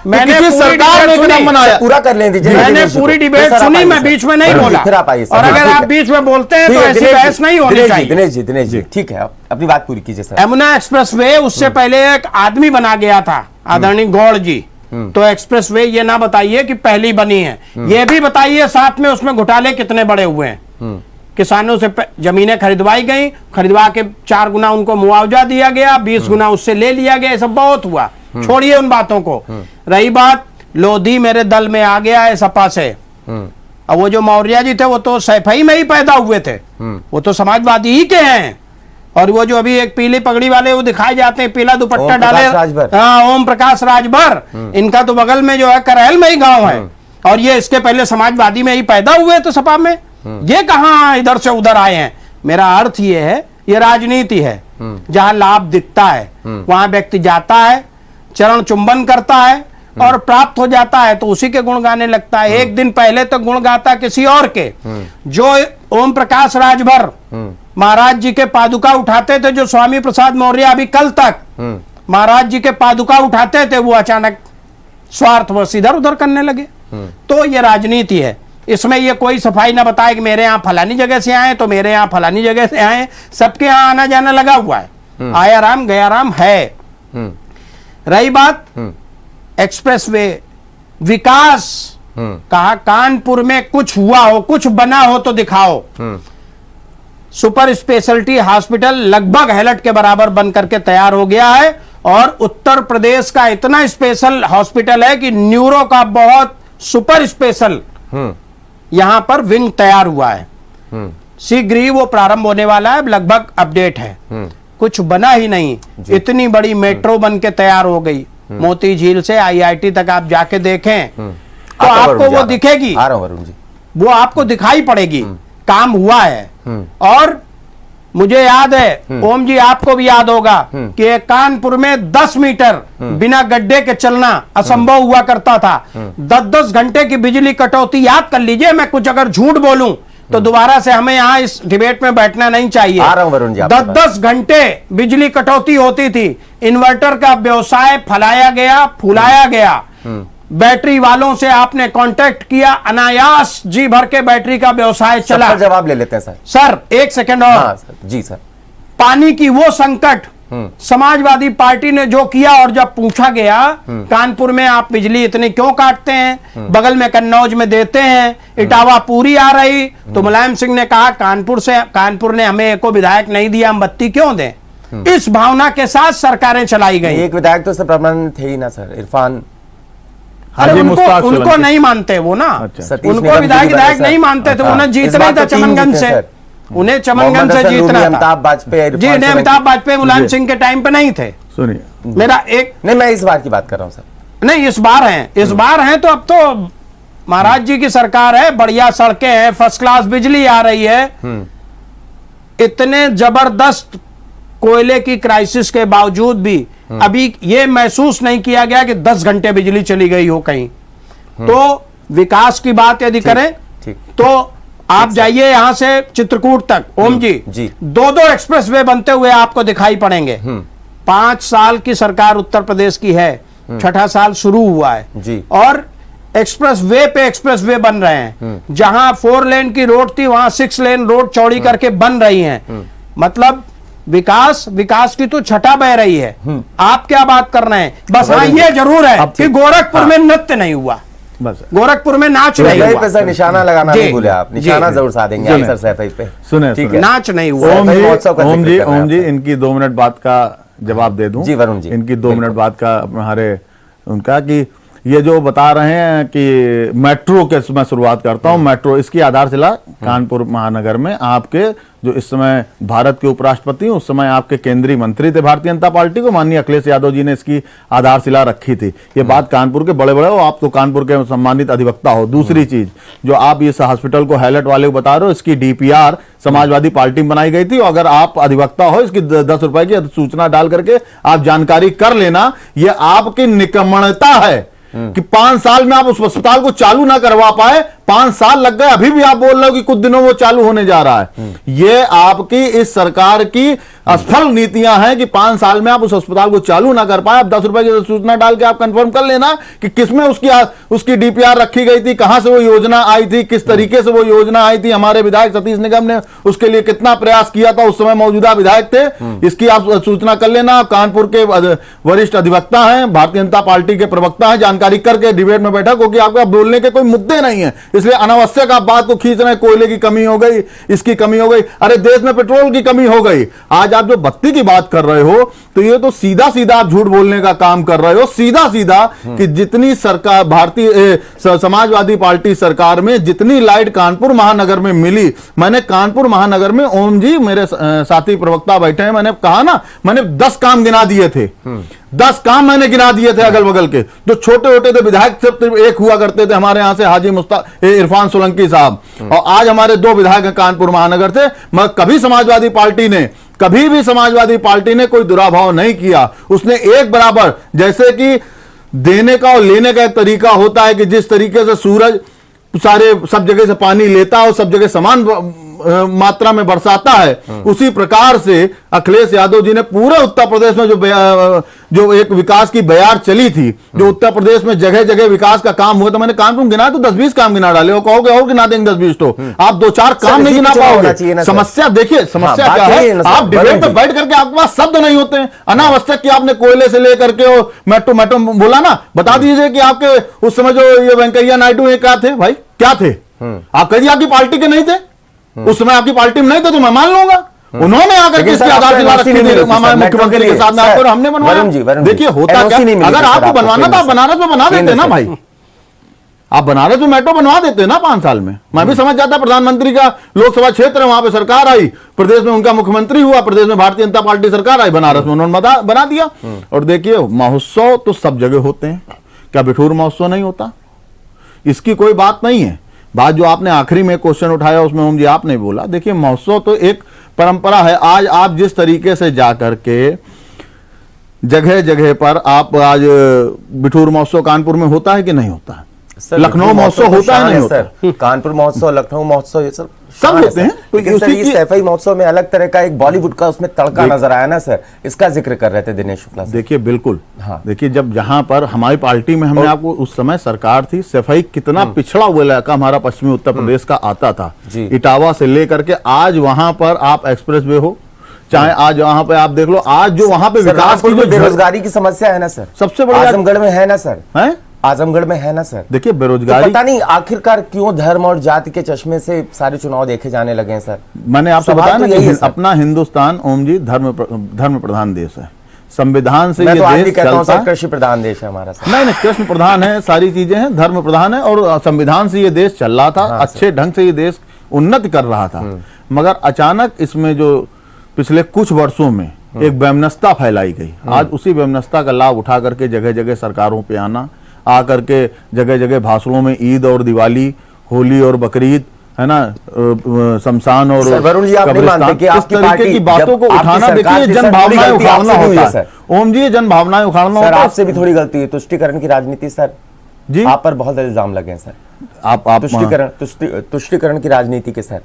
मैंने किसी सरकार ने कदम बनाया, पूरा कर लें दीजिए। मैंने पूरी डिबेट सुनी, मैं बीच में नहीं बोला। फिर आप आइए और अगर आप बीच में बोलते हैं तो ऐसी बहस नहीं होनी चाहिए। दिनेश जी ठीक है, अपनी बात पूरी कीजिए सर। यमुना एक्सप्रेसवे उससे पहले एक आदमी बना गया था, आदरणीय गौड़ जी। तो एक्सप्रेसवे ये ना बताइए कि पहली बनी है, ये भी बताइए साथ में उसमें घोटाले कितने बड़े हुए हैं। किसानों से जमीनें खरीदवाई गई, खरीदवा के 4 गुना उनको मुआवजा दिया गया, 20 गुना उससे ले लिया गया, ये सब बहुत हुआ। छोड़िए उन बातों को। रही बात, लोधी मेरे दल में आ गया है सपा से। अब वो जो मौर्य जी थे वो तो सैफई में ही पैदा हुए थे, वो तो समाजवादी ही के हैं। और वो जो अभी एक पीली पगड़ी वाले वो दिखाए जाते हैं, पीला दुपट्टा डाले, हाँ, ओम प्रकाश राजभर, इनका तो बगल में जो है करहल में ही गांव है। और ये इसके पहले समाजवादी में ही पैदा हुए तो सपा में, ये कहां इधर से उधर आए हैं। मेरा अर्थ ये है, ये राजनीति है। जहां लाभ दिखता है वहां व्यक्ति जाता है, चरण चुंबन करता है और प्राप्त हो जाता है तो उसी के गुण गाने लगता है। एक दिन पहले तो गुण गाता किसी और के। जो ओम प्रकाश राजभर महाराज जी के पादुका उठाते थे, जो स्वामी प्रसाद मौर्य अभी कल तक महाराज जी के पादुका उठाते थे, वो अचानक स्वार्थवश इधर उधर करने लगे। तो ये राजनीति है। इसमें ये कोई सफाई ना बताए कि मेरे यहाँ फलानी जगह से आए तो मेरे यहाँ फलानी जगह से आए। सबके यहाँ आना जाना लगा हुआ है, आया राम गया राम है। रही बात एक्सप्रेसवे विकास, कहा कानपुर में कुछ हुआ हो, कुछ बना हो तो दिखाओ। सुपर स्पेशलिटी हॉस्पिटल लगभग हैलट के बराबर बन करके तैयार हो गया है और उत्तर प्रदेश का इतना स्पेशल हॉस्पिटल है कि न्यूरो का बहुत सुपर स्पेशल यहां पर विंग तैयार हुआ है। शीघ्र ही वो प्रारंभ होने वाला है, लगभग अपडेट है। कुछ बना ही नहीं, इतनी बड़ी मेट्रो बन के तैयार हो गई। मोती झील से IIT तक आप जाके देखें तो आपको वो दिखेगी, वो आपको दिखाई पड़ेगी। काम हुआ है। और मुझे याद है, ओम जी आपको भी याद होगा कि कानपुर में 10 मीटर बिना गड्ढे के चलना असंभव हुआ करता था। 10-10 घंटे की बिजली कटौती, याद कर लीजिए। मैं कुछ अगर झूठ बोलूं तो दोबारा से हमें यहां इस डिबेट में बैठना नहीं चाहिए। 10-10 घंटे बिजली कटौती होती थी। इन्वर्टर का व्यवसाय फैलाया गया, फुलाया गया। बैटरी वालों से आपने कांटेक्ट किया, अनायास जी भर के बैटरी का व्यवसाय चला। जवाब ले लेते हैं सर। सर 1 सेकंड और। हाँ, सर। जी सर। पानी की वो संकट समाजवादी पार्टी ने जो किया, और जब पूछा गया कानपुर में आप बिजली इतनी क्यों काटते हैं, बगल में कन्नौज में देते हैं, इटावा पूरी आ रही, तो मुलायम सिंह ने कहा कानपुर ने हमें एको विधायक नहीं दिया, हम बत्ती क्यों दें। इस भावना के साथ सरकारें चलाई गई। एक विधायक तो सर परमानेंट थे ही ना सर, इरफान। अरे उनको नहीं मानते वो ना। अच्छा। उनको विधायक नहीं मानते थे। उन्हें जीतना था चमनगंज से, उन्हें चमनगंज से जीतना था। अमिताभ बाजपेयी जी, अमिताभ बाजपेयी मुलायम सिंह के टाइम पे नहीं थे। सुनिए मेरा एक नहीं, मैं इस बार की बात कर रहा हूं सर। नहीं, इस बार हैं तो अब तो महाराज जी की सरकार है, बढ़िया सड़कें हैं, फर्स्ट क्लास बिजली आ रही है। इतने जबरदस्त कोयले की क्राइसिस के बावजूद भी अभी ये महसूस नहीं किया गया कि 10 घंटे बिजली चली गई हो कहीं। तो विकास की बात यदि करें तो आप जाइए यहां से चित्रकूट तक, ओम जी 2-2 एक्सप्रेसवे बनते हुए आपको दिखाई पड़ेंगे। 5 साल की सरकार उत्तर प्रदेश की है, 6ठा साल शुरू हुआ है जी। और एक्सप्रेसवे पे एक्सप्रेसवे बन रहे हैं। जहां 4 लेन की रोड थी वहां 6 लेन रोड चौड़ी करके बन रही हैं। मतलब विकास की तो छटा बह रही है। आप क्या बात कर रहे हैं। बस हाँ, ये जरूर है कि गोरखपुर में नृत्य नहीं हुआ, बस गोरखपुर में नाच नहीं हुआ। पे सर निशाना लगाना नहीं भूले आप, निशाना जरूर साधेंगे आप सर पे। सुने नाच नहीं हुआ। ओम जी इनकी 2 मिनट बात का जवाब दे दूं। जी वरुण जी, इनकी 2 मिनट बात का हमारे उनका कि ये जो बता रहे हैं कि मेट्रो के मैं शुरुआत करता हूं। मेट्रो इसकी आधारशिला कानपुर महानगर में आपके जो इस समय भारत के उपराष्ट्रपति उस समय आपके केंद्रीय मंत्री थे भारतीय जनता पार्टी को, माननीय अखिलेश यादव जी ने इसकी आधारशिला रखी थी। ये बात कानपुर के बड़े बड़े हो, आप तो कानपुर के सम्मानित अधिवक्ता हो। दूसरी चीज जो आप इस हॉस्पिटल को हैलट वाले को बता रहे हो, इसकी DPR समाजवादी पार्टी में बनाई गई थी। अगर आप अधिवक्ता हो, इसकी 10 रुपए की सूचना डाल करके आप जानकारी कर लेना। ये आपकी निकम्मणता है कि 5 साल में आप उस अस्पताल को चालू ना करवा पाए। 5 साल लग गए, अभी भी आप बोल रहे हो कि कुछ दिनों वो चालू होने जा रहा है। ये आपकी इस सरकार की असफल नीतियां हैं कि 5 साल में आप उस अस्पताल को चालू ना कर पाए। आप 10 रुपए की सूचना डाल के आप कंफर्म कर लेना कि किसमें उसकी DPR रखी गई थी, कहां से वो योजना आई थी, किस तरीके से वो योजना आई थी। हमारे विधायक सतीश निगम ने उसके लिए कितना प्रयास किया था, उस समय मौजूदा विधायक थे। इसकी आप सूचना कर लेना। आप कानपुर के वरिष्ठ अधिवक्ता हैं, भारतीय जनता पार्टी के प्रवक्ता हैं, जानकारी करके डिबेट में बैठा, क्योंकि आपका बोलने के कोई मुद्दे नहीं है, इसलिए अनावश्यक आप बात को खींच रहे हैं। कोयले की कमी हो गई, इसकी कमी हो गई, अरे देश में पेट्रोल की कमी हो गई। आज आप जो बत्ती की बात कर रहे हो तो ये तो सीधा सीधा आप झूठ बोलने का काम कर रहे हो। सीधा सीधा कि जितनी सरकार भारतीय समाजवादी पार्टी सरकार में जितनी लाइट कानपुर महानगर में मिली, मैंने कानपुर महानगर में, ओम जी मेरे साथी प्रवक्ता बैठे हैं, मैंने कहा ना, मैंने 10 काम गिना दिए थे। 10 काम मैंने गिना दिए थे अगल बगल के, जो छोटे छोटे थे विधायक सिर्फ एक हुआ करते थे हमारे यहां से, हाजी इरफान सोलंकी साहब, और आज हमारे 2 विधायक कानपुर महानगर से। मगर कभी समाजवादी पार्टी ने कोई दुराभाव नहीं किया। उसने एक बराबर, जैसे कि देने का और लेने का एक तरीका होता है कि जिस तरीके से सूरज सब जगह से पानी लेता है और सब जगह समान मात्रा में बरसाता है, उसी प्रकार से अखिलेश यादव जी ने पूरे उत्तर प्रदेश में जो एक विकास की बयार चली थी, जो उत्तर प्रदेश में जगह जगह विकास का काम हुआ, तो मैंने कानपुर गिना तो 10-20 काम गिना डाले, और कहोगे और गिना देंगे 10-20, तो आप 2-4 काम नहीं गिना पाओगे। समस्या देखिए, समस्या क्या है, आप डिबेट पे बैठ करके आपके पास शब्द नहीं होते हैं। अनावश्यक कि आपने कोयले से लेकर के मेट्रो बोला ना, बता दीजिए कि आपके उस समय जो ये वेंकैया नायडू ये क्या थे भाई, क्या थे? आप कहिए आपकी पार्टी के नहीं थे, उस समय आपकी पार्टी में नहीं थे तो मैं मान लूंगा। उन्होंने आकर के इसकी आधार रखी मुख्यमंत्री के साथ और हमने बनवाया। देखिए होता क्या, अगर आपको बनवाना था आप बनारस में बना देते ना भाई, आप बनारस में मेट्रो बनवा देते ना 5 साल में। मैं भी समझ जाता, प्रधानमंत्री का लोकसभा क्षेत्र है, वहां पे सरकार आई, प्रदेश में उनका मुख्यमंत्री हुआ, प्रदेश में भारतीय जनता पार्टी सरकार आई, बनारस में उन्होंने बना दिया। और देखिए महोत्सव तो सब जगह होते हैं, क्या बिठूर महोत्सव नहीं होता? इसकी कोई बात नहीं है। बात जो आपने आखिरी में क्वेश्चन उठाया उसमें ओम जी आपने बोला, देखिए महोत्सव तो एक परंपरा है। आज आप जिस तरीके से जाकर के जगह जगह पर आप आज बिठूर महोत्सव कानपुर में होता है कि नहीं होता है? लखनऊ महोत्सव होता है नहीं होता? कानपुर महोत्सव, लखनऊ महोत्सव, ये सब होते हैं। तो ये सैफई महोत्सव में अलग तरह का एक बॉलीवुड का उसमें तड़का नजर आया ना सर, इसका जिक्र कर रहे थे दिनेश शुक्ला। देखिए बिल्कुल, हाँ। देखिए जब जहां पर हमारी पार्टी में हमने आपको उस समय सरकार थी, सैफई कितना पिछड़ा हुआ इलाका हमारा पश्चिमी उत्तर प्रदेश का आता था, इटावा से लेकर के आज वहां पर आप एक्सप्रेस वे हो, चाहे आज वहां पे आप देख लो, आज जो वहां पे विकास की जो बेरोजगारी की समस्या है ना सर, सबसे बड़ी आजमगढ़ में है ना सर, है आजमगढ़ में है ना सर। देखिए बेरोजगारी, तो पता नहीं आखिरकार क्यों धर्म और जाति के चश्मे से सारे चुनाव देखे जाने लगे हैं सर। मैंने आपसे बताया ना कि अपना हिंदुस्तान ओम जी धर्म प्रधान देश है, संविधान से ये देश चलता है। कृषि प्रधान देश है हमारा सर। नहीं, कृषि प्रधान है, सारी चीजें हैं, धर्म प्रधान है, और संविधान से ये देश चल रहा था, अच्छे ढंग से ये देश उन्नति कर रहा था। मगर अचानक इसमें जो पिछले कुछ वर्षों में एक वैमनस्यता फैलाई गई, आज उसी वैमनस्यता का लाभ उठा करके जगह जगह सरकारों पे आकर के जगह जगह भाषणों में ईद और दिवाली, होली और बकरीद, है ना, शमशान और कब्रिस्तान, इस तरीके की बातों को उठाना, देखिए जन भावनाएं उखाड़ना होता है ओम जी, जन भावनाएं उखाड़ना होता है। आपसे भी थोड़ी गलती है, तुष्टिकरण की राजनीति सर जी, आप पर बहुत इल्जाम लगे हैं सर, आप तुष्टिकरण की राजनीति के सर।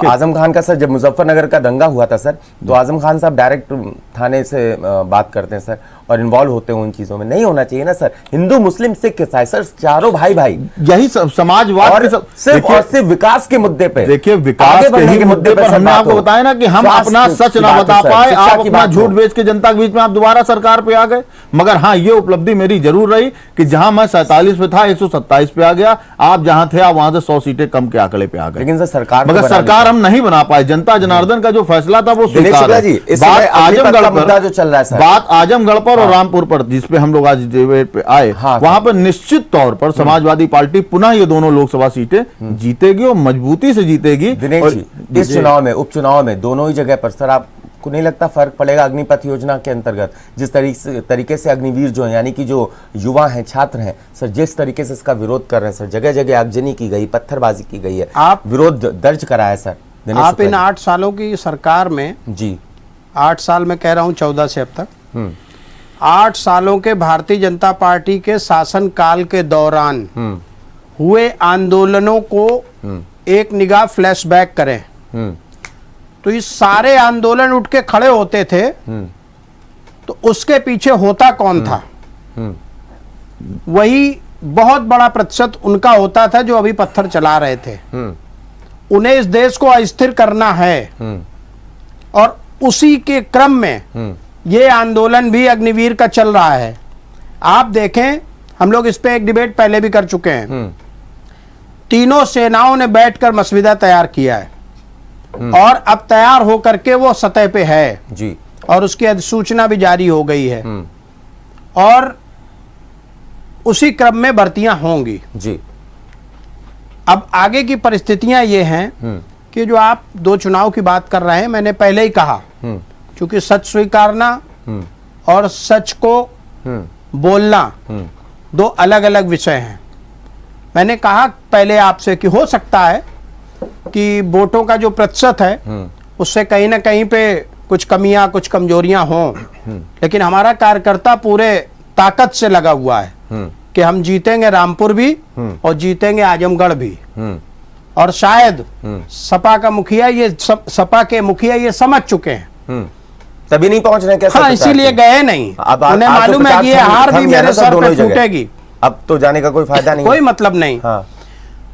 आजम खान का सर जब मुजफ्फरनगर का दंगा हुआ था सर, तो आजम खान साहब डायरेक्ट थाने से बात करते हैं सर और इन्वॉल्व होते हैं उन चीजों में। नहीं होना चाहिए ना सर, हिंदू मुस्लिम सिख ईसाई सर चारों भाई यही समाजवाद सिर्फ विकास के मुद्दे पे, देखिए विकास के मुद्दे पर हमने आपको बताया ना कि हम अपना सच ना बता पाए, आप अपना झूठ बेच के जनता के बीच में आप दोबारा सरकार पे आ गए। मगर हाँ, ये उपलब्धि मेरी जरूर रही कि जहां मैं 47 पे था 127 पे आ गया, आप जहां थे आप वहां से 100 सीटें कम के आंकड़े पे आ गए। लेकिन सर सरकार हम नहीं बना पाए, जनता जनार्दन का जो फैसला था वो स्वीकार है। बात आजमगढ़ पर जो चल रहा है सर, बात आजमगढ़ पर और रामपुर पर जिसपे हम लोग आज डिबेट पे आए, वहां पर निश्चित तौर पर समाजवादी पार्टी पुनः ये दोनों लोकसभा सीटें जीतेगी और मजबूती से जीतेगी। दिनेश जी, इस चुनाव में, उपचुनाव में दोनों ही जगह पर सर आपको नहीं लगता फर्क पड़ेगा अग्निपथ योजना के अंतर्गत? जिस तरीके से अग्निवीर जो है यानी कि जो युवा हैं, छात्र हैं सर, जिस तरीके से इसका विरोध कर रहे हैं सर, जगह जगह आगजनी की गई, पत्थरबाजी की गई है, आप विरोध दर्ज कराया सर। आप इन 8 सालों की सरकार में जी, 8 साल में कह रहा हूं 14 से अब तक 8 सालों के भारतीय जनता पार्टी के शासन काल के दौरान हुए आंदोलनों को एक निगाह फ्लैशबैक करें तो ये सारे आंदोलन उठ के खड़े होते थे, तो उसके पीछे होता कौन था? वही बहुत बड़ा प्रतिशत उनका होता था जो अभी पत्थर चला रहे थे। उन्हें इस देश को अस्थिर करना है और उसी के क्रम में ये आंदोलन भी अग्निवीर का चल रहा है। आप देखें, हम लोग इस पे एक डिबेट पहले भी कर चुके हैं। तीनों सेनाओं ने बैठकर मसविदा तैयार किया है और अब तैयार होकर के वो सतह पे है जी, और उसकी अधिसूचना भी जारी हो गई है और उसी क्रम में भर्तियां होंगी जी। अब आगे की परिस्थितियां ये हैं कि जो आप 2 चुनाव की बात कर रहे हैं, मैंने पहले ही कहा, क्योंकि सच स्वीकारना और सच को बोलना दो अलग अलग विषय हैं। मैंने कहा पहले आपसे कि हो सकता है कि वोटों का जो प्रतिशत है उससे कहीं ना कहीं पे कुछ कमियां कुछ कमजोरियां हों, लेकिन हमारा कार्यकर्ता पूरे ताकत से लगा हुआ है कि हम जीतेंगे रामपुर भी और जीतेंगे आजमगढ़ भी। और शायद सपा का मुखिया ये सपा के मुखिया ये समझ चुके हैं, तभी नहीं पहुंच रहे कैसे? हाँ, इसीलिए गए नहीं। उन्हें मालूम है कि ये हार भी मेरे सर पे छूटेगी, अब तो जाने का कोई फायदा नहीं, कोई मतलब नहीं। हाँ।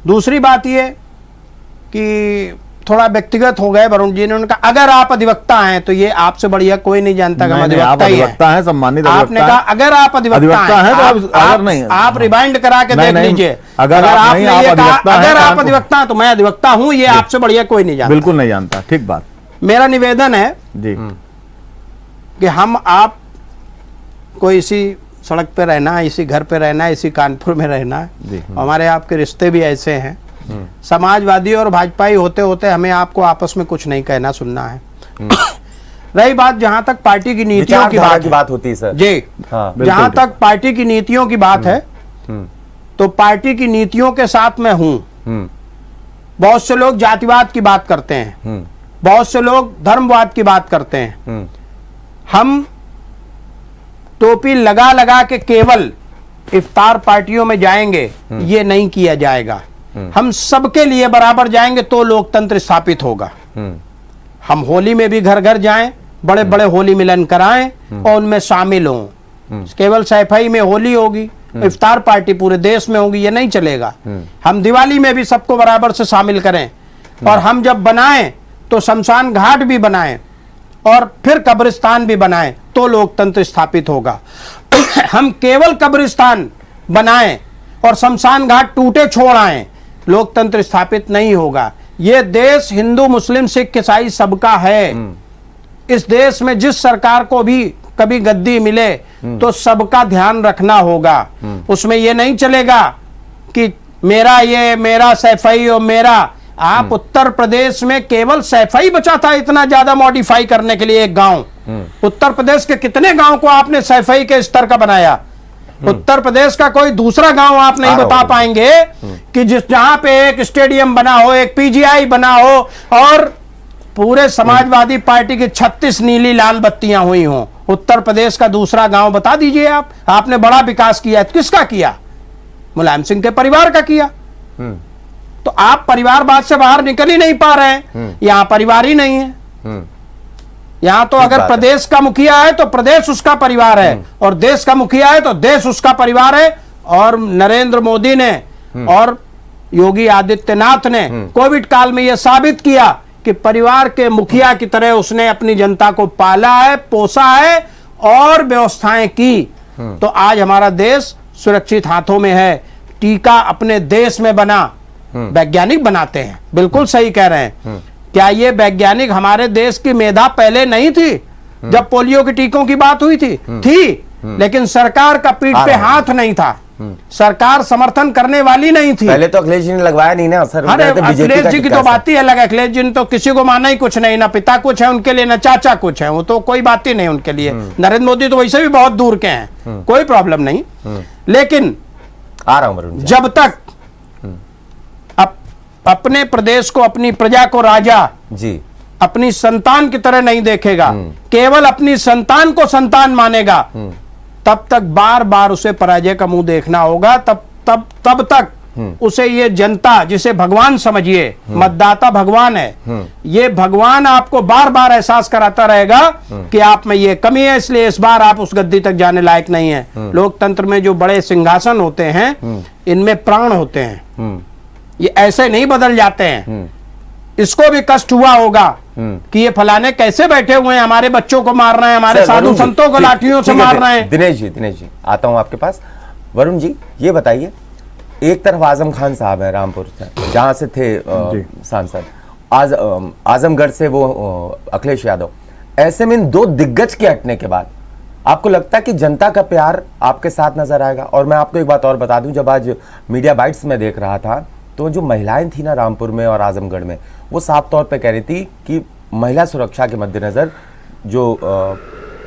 दूसरी बात ये कि थोड़ा व्यक्तिगत हो गए वरुण जी ने। उनका अगर आप अधिवक्ता हैं तो ये आपसे बढ़िया कोई नहीं जानता कि हम अधिवक्ता ही हैं। सम्मानित आपने कहा अगर आप अधिवक्ता हैं तो आप रिवाइंड करा के देख लीजिए। अगर आपने ये कहा अगर आप अधिवक्ता हैं तो मैं अधिवक्ता हूं, ये आपसे बढ़िया कोई नहीं जानता। बिल्कुल नहीं जानता, ठीक बात। मेरा निवेदन है जी कि हम आप को इसी सड़क पे रहना है, इसी घर पे रहना है, इसी कानपुर में रहना है। हमारे आपके रिश्ते भी ऐसे हैं, समाजवादी और भाजपाई होते होते हमें आपको आपस में कुछ नहीं कहना सुनना है। रही बात जहां तक पार्टी की नीतियों की बात होती है सर जी, हाँ, जहां तक पार्टी की नीतियों की बात है तो पार्टी की नीतियों के साथ मैं हूं। बहुत से लोग जातिवाद की बात करते हैं, बहुत से लोग धर्मवाद की बात करते हैं। हम टोपी लगा लगा के केवल इफ्तार पार्टियों में जाएंगे, ये नहीं किया जाएगा। हम सबके लिए बराबर जाएंगे तो लोकतंत्र स्थापित होगा। हम होली में भी घर घर जाएं, बड़े बड़े होली मिलन कराएं और उनमें शामिल हों। केवल सैफई में होली होगी, इफ्तार पार्टी पूरे देश में होगी, ये नहीं चलेगा। हम दिवाली में भी सबको बराबर से शामिल करें और हम जब बनाएं तो शमशान घाट भी बनाएं और फिर कब्रिस्तान भी बनाएं तो लोकतंत्र स्थापित होगा। हम केवल कब्रिस्तान बनाएं और शमशान घाट टूटे छोड़ आएं, लोकतंत्र स्थापित नहीं होगा। यह देश हिंदू मुस्लिम सिख ईसाई सबका है। इस देश में जिस सरकार को भी कभी गद्दी मिले तो सबका ध्यान रखना होगा। उसमें यह नहीं चलेगा कि मेरा सैफई और मेरा। आप उत्तर प्रदेश में केवल सैफई बचा था इतना ज्यादा मॉडिफाई करने के लिए एक गांव। उत्तर प्रदेश के कितने गांव को आपने सैफई के स्तर का बनाया? उत्तर प्रदेश का कोई दूसरा गांव आप नहीं बता पाएंगे कि जहां पे एक स्टेडियम बना हो, एक पीजीआई बना हो और पूरे समाजवादी पार्टी की 36 नीली लाल बत्तियां हुई हों। उत्तर प्रदेश का दूसरा गांव बता दीजिए आप। आपने बड़ा विकास किया, किसका किया? मुलायम सिंह के परिवार का किया। तो आप परिवारवाद से बाहर निकल ही नहीं पा रहे हैं। यहां परिवार ही नहीं है। यहां तो अगर प्रदेश का मुखिया है तो प्रदेश उसका परिवार है और देश का मुखिया है तो देश उसका परिवार है। और नरेंद्र मोदी ने और योगी आदित्यनाथ ने कोविड काल में यह साबित किया कि परिवार के मुखिया की तरह उसने अपनी जनता को पाला है, पोसा है और व्यवस्थाएं की। तो आज हमारा देश सुरक्षित हाथों में है। टीका अपने देश में बना, वैज्ञानिक बनाते हैं। बिल्कुल सही कह रहे हैं। क्या ये वैज्ञानिक हमारे देश की मेधा पहले नहीं थी? जब पोलियो के टीकों की बात हुई थी, लेकिन सरकार का पीठ पे हाथ नहीं था। सरकार समर्थन करने वाली नहीं थी। पहले तो अखिलेश जी ने लगवाया नहीं ना सर। अरे अखिलेश जी की तो बात ही अलग है। अखिलेश जी ने तो किसी को माना ही कुछ नहीं, ना पिता कुछ है उनके लिए, ना चाचा कुछ है, वो तो कोई बात ही नहीं उनके लिए। नरेंद्र मोदी तो वैसे भी बहुत दूर के हैं, कोई प्रॉब्लम नहीं। लेकिन आ रहा हूं जब तक अपने प्रदेश को, अपनी प्रजा को राजा जी अपनी संतान की तरह नहीं देखेगा, केवल अपनी संतान को संतान मानेगा, तब तक बार बार उसे पराजय का मुंह देखना होगा। तब तक उसे ये जनता, जिसे भगवान समझिए, मतदाता भगवान है, ये भगवान आपको बार बार एहसास कराता रहेगा कि आप में ये कमी है, इसलिए इस बार आप उस गद्दी तक जाने लायक नहीं है। लोकतंत्र में जो बड़े सिंहासन होते हैं, इनमें प्राण होते हैं, ये ऐसे नहीं बदल जाते हैं। इसको भी कष्ट हुआ होगा कि ये फलाने कैसे बैठे हुए हैं, हमारे बच्चों को मार रहे हैं, हमारे साधु संतों को लाठियों से मार रहे हैं। दिनेश जी आता हूं आपके पास। वरुण जी ये बताइए, एक तरफ आजम खान साहब है रामपुर से, जहां से थे सांसद, आजमगढ़ से वो अखिलेश यादव। ऐसे में इन दो दिग्गज के हटने के बाद आपको लगता है कि जनता का प्यार आपके साथ नजर आएगा? और मैं आपको एक बात और बता दूं, जब आज मीडिया बाइट्स में देख रहा था तो जो महिलाएं थी ना रामपुर में और आजमगढ़ में, वो साफ तौर पे कह रही थी कि महिला सुरक्षा के मद्देनजर जो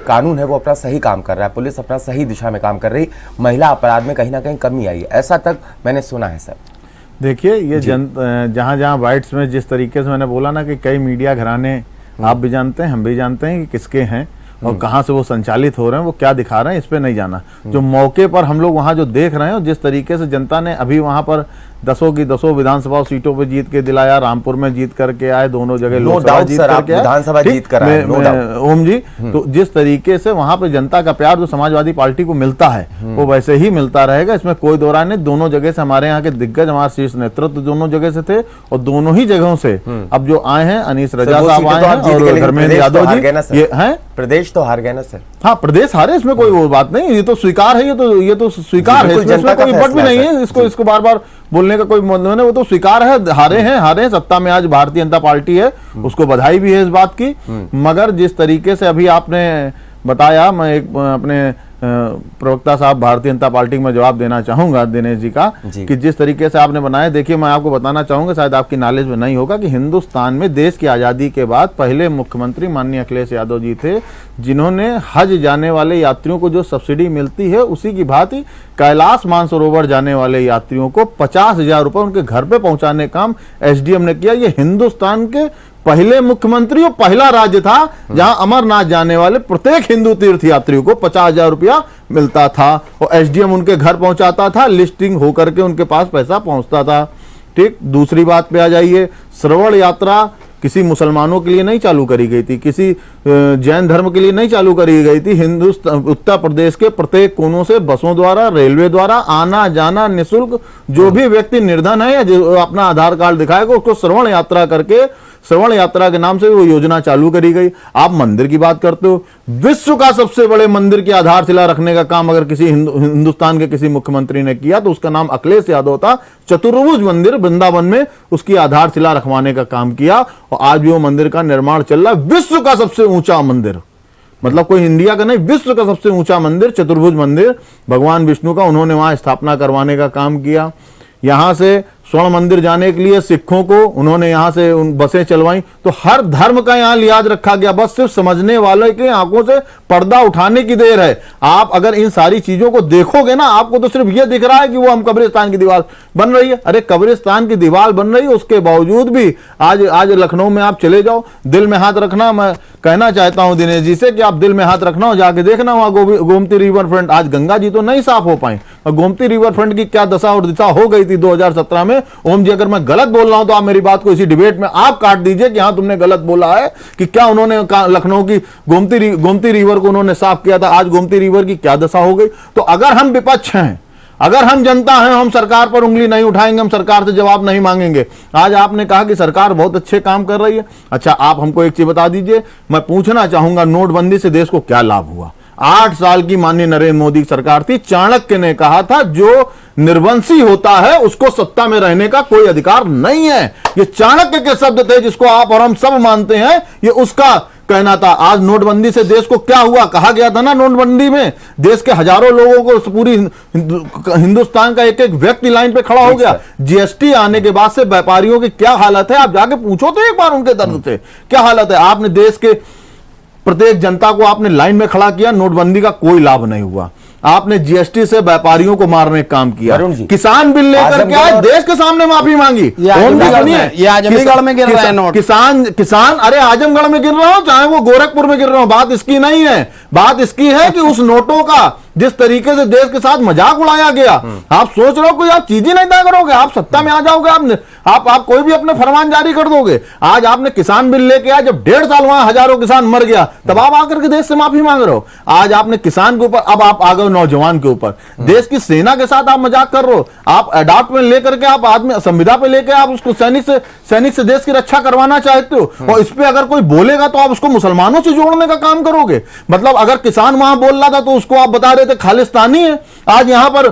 कानून है वो अपना सही काम कर रहा है, पुलिस अपना सही दिशा में काम कर रही, महिला अपराध में कहीं ना कहीं कमी आई है, ऐसा तक मैंने सुना है सर। देखिए ये जहाँ जहाँ बाइट्स में जिस तरीके से मैंने बोला ना कि कई मीडिया घराने आप भी जानते हैं, हम भी जानते हैं कि किसके हैं और कहाँ से वो संचालित हो रहे हैं, वो क्या दिखा रहे हैं, इस पे नहीं जाना। जो मौके पर हम लोग वहाँ जो देख रहे हैं, जिस तरीके से जनता ने अभी वहाँ पर 10 की 10 विधानसभा सीटों पे जीत के दिलाया, रामपुर में जीत करके आए, दोनों जगह लोकसभा जीत करके आए, विधानसभा जीत कर आए, ओम जी। तो जिस तरीके से वहाँ पे जनता का प्यार जो समाजवादी पार्टी को मिलता है वो वैसे ही मिलता रहेगा, इसमें कोई दो राय नहीं। दोनों जगह से हमारे यहाँ के दिग्गज, हमारे शीर्ष नेतृत्व दोनों जगह से थे और दोनों ही जगहों से अब जो आए हैं, अनीस रजा साहब आए हैं और धर्मेंद्र यादव जी, ये हैं। प्रदेश तो हार गए ना सर। हाँ, प्रदेश हारे, इसमें कोई वो बात नहीं, ये तो स्वीकार है, ये तो स्वीकार है, इसमें कोई बट भी नहीं है। इसको बार बार बोलने का कोई मतलब नहीं, वो तो स्वीकार है, हारे हैं। सत्ता में आज भारतीय जनता पार्टी है, उसको बधाई भी है इस बात की। मगर जिस तरीके से अभी आपने बताया, मैं एक अपने प्रवक्ता साहब भारतीय जनता पार्टी में जवाब देना चाहूंगा दिनेश जी का, कि जिस तरीके से आपने बनाया, देखिए मैं आपको बताना चाहूंगा, शायद आपकी नॉलेज में नहीं होगा कि हिंदुस्तान में देश की आजादी के बाद पहले मुख्यमंत्री माननीय अखिलेश यादव जी थे, जिन्होंने हज जाने वाले यात्रियों को जो सब्सिडी मिलती है उसी की भांति कैलाश मानसरोवर जाने वाले यात्रियों को 50,000 रुपए उनके घर पे पहुंचाने का काम एसडीएम ने किया। ये हिंदुस्तान के पहले मुख्यमंत्री और पहला राज्य था जहां अमरनाथ जाने वाले प्रत्येक हिंदू तीर्थ यात्रियों को 50,000 रुपया मिलता था और एसडीएम उनके घर पहुंचाता था, लिस्टिंग होकर के उनके पास पैसा पहुंचता था। ठीक, दूसरी बात पे आ जाइए, श्रवण यात्रा किसी मुसलमानों के लिए नहीं चालू करी गई थी, किसी जैन धर्म के लिए नहीं चालू करी गई थी। हिंदुस्तान उत्तर प्रदेश के प्रत्येक कोनों से बसों द्वारा, रेलवे द्वारा आना जाना निःशुल्क, जो भी व्यक्ति निर्धन है या जो अपना आधार कार्ड दिखाएगा उसको श्रवण यात्रा करके, श्रवण यात्रा के नाम से वो योजना चालू करी गई। आप मंदिर की बात करते हो, विश्व का सबसे बड़े मंदिर की आधारशिला रखने का काम अगर किसी हिंदुस्तान के किसी मुख्यमंत्री ने किया तो उसका नाम अखिलेश यादव था। चतुर्भुज मंदिर वृंदावन में उसकी आधारशिला रखवाने का काम किया और आज भी वो मंदिर का निर्माण चल रहा है। विश्व का सबसे ऊंचा मंदिर, मतलब कोई इंडिया का नहीं, विश्व का सबसे ऊंचा मंदिर, चतुर्भुज मंदिर भगवान विष्णु का, उन्होंने वहां स्थापना करवाने का काम किया। यहां से स्वर्ण मंदिर जाने के लिए सिखों को उन्होंने यहां से बसें चलवाई। तो हर धर्म का यहां लिहाज रखा गया, बस सिर्फ समझने वालों के आंखों से पर्दा उठाने की देर है। आप अगर इन सारी चीजों को देखोगे ना, आपको तो सिर्फ यह दिख रहा है कि वो हम कब्रिस्तान की दीवार बन रही है। अरे कब्रिस्तान की दीवार बन रही है, उसके बावजूद भी आज लखनऊ में आप चले जाओ, दिल में हाथ रखना, मैं कहना चाहता हूं दिनेश जी से कि आप दिल में हाथ रखना और जाके देखना वहां गोमती रिवर फ्रंट, आज गंगा जी तो नहीं साफ हो पाई और गोमती रिवर फ्रंट की क्या दशा और दिशा हो गई थी 2017 में। ओम जी, अगर मैं गलत बोल रहा हूं तो आप मेरी बात को इसी डिबेट में आप काट दीजिए कि हाँ तुमने गलत बोला है, कि क्या उन्होंने लखनऊ की गोमती रिवर को उन्होंने साफ किया था, आज गोमती रिवर की क्या दशा हो गई। तो अगर हम विपक्ष हैं, अगर हम जनता हैं, हम सरकार पर उंगली नहीं उठाएंगे, हम सरकार से जवाब नहीं मांगेंगे। आज आपने कहा कि सरकार बहुत अच्छे काम कर रही है, अच्छा आप हमको एक चीज बता दीजिए, मैं पूछना चाहूंगा, नोटबंदी से देश को क्या लाभ हुआ? 8 साल की माननीय नरेंद्र मोदी की सरकार थी, चाणक्य ने कहा था जो निर्वंशी होता है उसको सत्ता में रहने का कोई अधिकार नहीं है। ये चाणक्य के शब्द थे जिसको आप और हम सब मानते हैं, ये उसका कहना था। आज नोटबंदी से देश को क्या हुआ? कहा गया था ना, नोटबंदी में देश के हजारों लोगों को, पूरी हिंदुस्तान का एक एक व्यक्ति लाइन पे खड़ा हो गया। जीएसटी आने के बाद से व्यापारियों की क्या हालत है, आप जाके पूछो तो एक बार उनके दर्द से क्या हालत है। आपने देश के प्रत्येक जनता को आपने लाइन में खड़ा किया, नोटबंदी का कोई लाभ नहीं हुआ। आपने जीएसटी से व्यापारियों को मारने का काम किया, किसान बिल लेकर के आज देश के सामने माफी मांगी। ये आजमगढ़ में गिर रहा है नोट, किसान अरे आजमगढ़ में गिर रहा हो चाहे वो गोरखपुर में गिर रहा हो, बात इसकी नहीं है। बात इसकी है कि उस नोटों का जिस तरीके से देश के साथ मजाक उड़ाया गया, आप सोच रहे हो कोई आप चीज ही नहीं तय करोगे, आप सत्ता में आ जाओगे, आप कोई भी अपने फरमान जारी कर दोगे। आज आपने किसान बिल लेके आया, जब 1.5 साल वहां हजारों किसान मर गया, तब आप आकर के देश से माफी मांग रहे हो। आज आपने किसान के ऊपर, अब आप आ गए नौजवान के ऊपर, देश की सेना के साथ आप मजाक कर रहे हो। आप अडॉप्ट में लेकर के आप आदमी संविदा पे लेकर आप उसको सैनिक से देश की रक्षा करवाना चाहते हो, और इस पे अगर कोई बोलेगा तो आप उसको मुसलमानों से जोड़ने का काम करोगे। मतलब अगर किसान वहां बोल रहा था तो उसको आप बता रहे थे खालिस्तानी है। आज यहां पर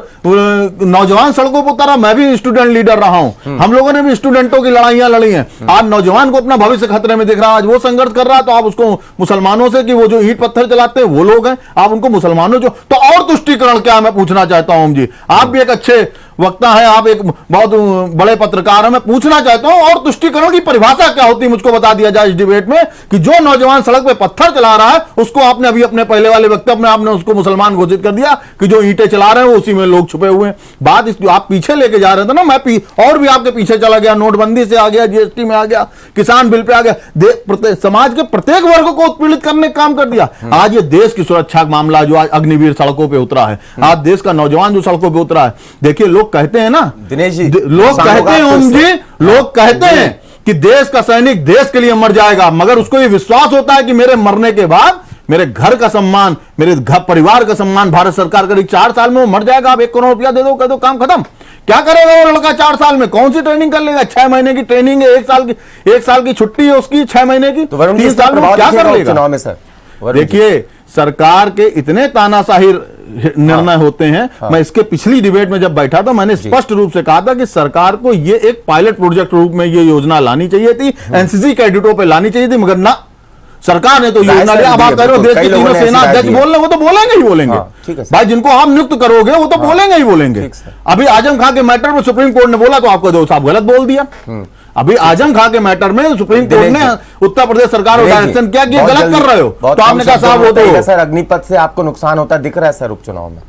नौजवान सड़कों पर उतरा, मैं भी स्टूडेंट लीडर रहा हूं, हम लोगों ने भी स्टूडेंटों की लड़ाइयां लड़ी हैं। आज नौजवान को अपना भविष्य खतरे में दिख रहा है, आज वो संघर्ष कर रहा है, तो आप उसको मुसलमानों से कि वो जो ईंट पत्थर चलाते हैं वो लोग हैं, आप उनको मुसलमानों जो, तो और तुष्टिकरण क्या मैं पूछना चाहता हूं जी। आप भी एक अच्छे वक्ता है, आप एक बहुत बड़े पत्रकार हैं, मैं पूछना चाहता हूं और तुष्टिकरण की परिभाषा क्या होती है मुझको बता दिया जाए इस डिबेट में, कि जो नौजवान सड़क पे पत्थर चला रहा है उसको आपने अभी अपने पहले वाले वक्तव्य में आपने उसको मुसलमान घोषित कर दिया, कि जो ईंटें चला रहे हैं वो उसी में लोग छुपे हुए हैं। बात इस आप पीछे लेके जा रहे थे ना, मैं और भी आपके पीछे चला गया, नोटबंदी से आ गया, जीएसटी में आ गया, किसान बिल पे आ गया, समाज के प्रत्येक वर्ग को उत्पीड़ित करने का काम कर दिया। आज ये देश की सुरक्षा का मामला जो आज अग्निवीर सड़कों पे उतरा है, आज देश का नौजवान जो सड़कों पे उतरा है, देखिए लोग कहते हैं ना, दिनेश जी, लोग कहते हैं ओम जी, लोग कहते हैं कि देश का सैनिक देश के लिए मर जाएगा, मगर उसको ये विश्वास होता है कि मेरे मरने के बाद मेरे घर का सम्मान, मेरे घर परिवार का सम्मान भारत सरकार करेगी। 4 साल में वो मर जाएगा, आप 1 करोड़ रुपया दे दो, कह दो काम खत्म। क्या करेगा वो लड़का 4 साल में? कौन सी ट्रेनिंग कर लेगा? 6 महीने की ट्रेनिंग है, 1 साल की छुट्टी है उसकी 6 महीने की, तो 3 साल में क्या कर लेगा चुनाव में? सर देखिए, सरकार के इतने तानाशाही निर्णय होते हैं। मैं इसके पिछली डिबेट में जब बैठा था, मैंने स्पष्ट रूप से कहा था कि सरकार को ये एक पायलट प्रोजेक्ट रूप में ये योजना लानी चाहिए थी, एनसीसी कैडेटों पे लानी चाहिए थी, मगर ना, सरकार ने तो योजना लिया। अब आप कह रहे हो देश के तीनों सेना अध्यक्ष बोल रहे, वो तो बोलेंगे ही बोलेंगे भाई, जिनको आप नियुक्त करोगे वो तो बोलेंगे ही बोलेंगे। अभी आजम खां के मैटर में सुप्रीम कोर्ट ने बोला तो आपको दो साहब गलत बोल दिया। अभी आजम खां के मैटर में सुप्रीम कोर्ट ने उत्तर प्रदेश सरकार को डायरेक्शन किया कि गलत कर रहे हो, तो आपने कहा साहब वो तो सर अग्निपथ से आपको नुकसान होता दिख रहा है सर उपचुनाव में?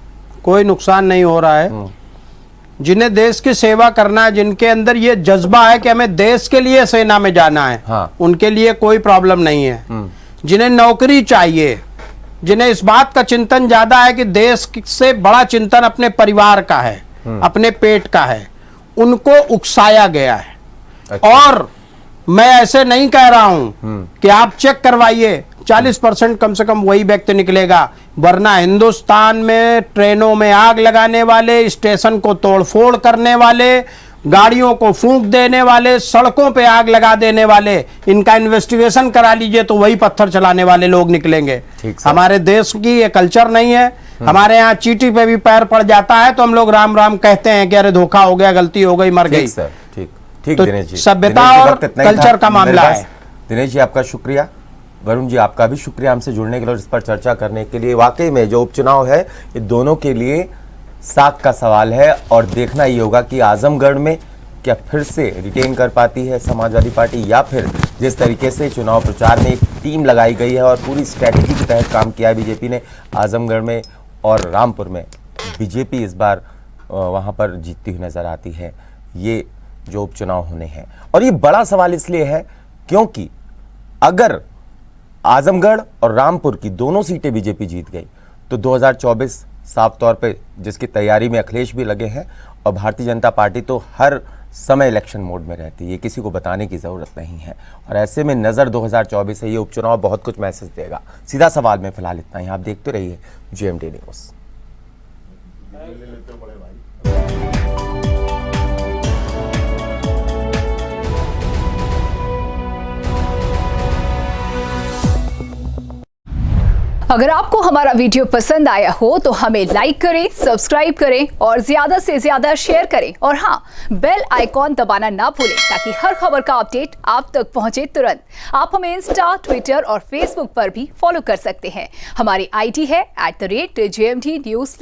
कोई नुकसान नहीं हो रहा है। जिन्हें देश की सेवा करना है, जिनके अंदर ये जज्बा है कि हमें देश के लिए सेना में जाना है, उनके लिए कोई प्रॉब्लम नहीं है। जिन्हें नौकरी चाहिए, जिन्हें इस बात का चिंतन ज्यादा है कि देश से बड़ा चिंतन अपने परिवार का है, अपने पेट का है, उनको उकसाया गया है। और मैं ऐसे नहीं कह रहा हूं कि आप चेक करवाइए, 40% कम से कम वही व्यक्ति निकलेगा, वरना हिंदुस्तान में ट्रेनों में आग लगाने वाले, स्टेशन को तोड़फोड़ करने वाले, गाड़ियों को फूंक देने वाले, सड़कों पे आग लगा देने वाले, इनका इन्वेस्टिगेशन करा लीजिए तो वही पत्थर चलाने वाले लोग निकलेंगे। हमारे देश की ये कल्चर नहीं है। हमारे यहाँ चीटी पे भी पैर पड़ जाता है तो हम लोग राम राम कहते हैं कि अरे धोखा हो गया, गलती हो गई, मर गई। ठीक तो दिनेश जी, सभ्यता और कल्चर का मामला है। दिनेश जी आपका शुक्रिया, वरुण जी आपका भी शुक्रिया हमसे जुड़ने के लिए और इस पर चर्चा करने के लिए। वाकई में जो उपचुनाव है ये दोनों के लिए साख का सवाल है और देखना ये होगा कि आजमगढ़ में क्या फिर से रिटेन कर पाती है समाजवादी पार्टी, या फिर जिस तरीके से चुनाव प्रचार में एक टीम लगाई गई है और पूरी स्ट्रैटेजी के तहत काम किया है बीजेपी ने आजमगढ़ में और रामपुर में, बीजेपी इस बार वहां पर जीतती हुई नजर आती है। ये जो उपचुनाव होने हैं, और ये बड़ा सवाल इसलिए है क्योंकि अगर आजमगढ़ और रामपुर की दोनों सीटें बीजेपी जीत गई तो 2024 साफ तौर पे, जिसकी तैयारी में अखिलेश भी लगे हैं, और भारतीय जनता पार्टी तो हर समय इलेक्शन मोड में रहती है, ये किसी को बताने की जरूरत नहीं है। और ऐसे में नजर 2024 से ये उपचुनाव बहुत कुछ मैसेज देगा। सीधा सवाल में फिलहाल इतना ही, आप देखते रहिए GMT न्यूज़। अगर आपको हमारा वीडियो पसंद आया हो तो हमें लाइक करें, सब्सक्राइब करें और ज्यादा से ज्यादा शेयर करें। और हाँ, बेल आइकॉन दबाना ना भूलें ताकि हर खबर का अपडेट आप तक पहुंचे तुरंत। आप हमें इंस्टा, ट्विटर और फेसबुक पर भी फॉलो कर सकते हैं। हमारी ID है @GMT News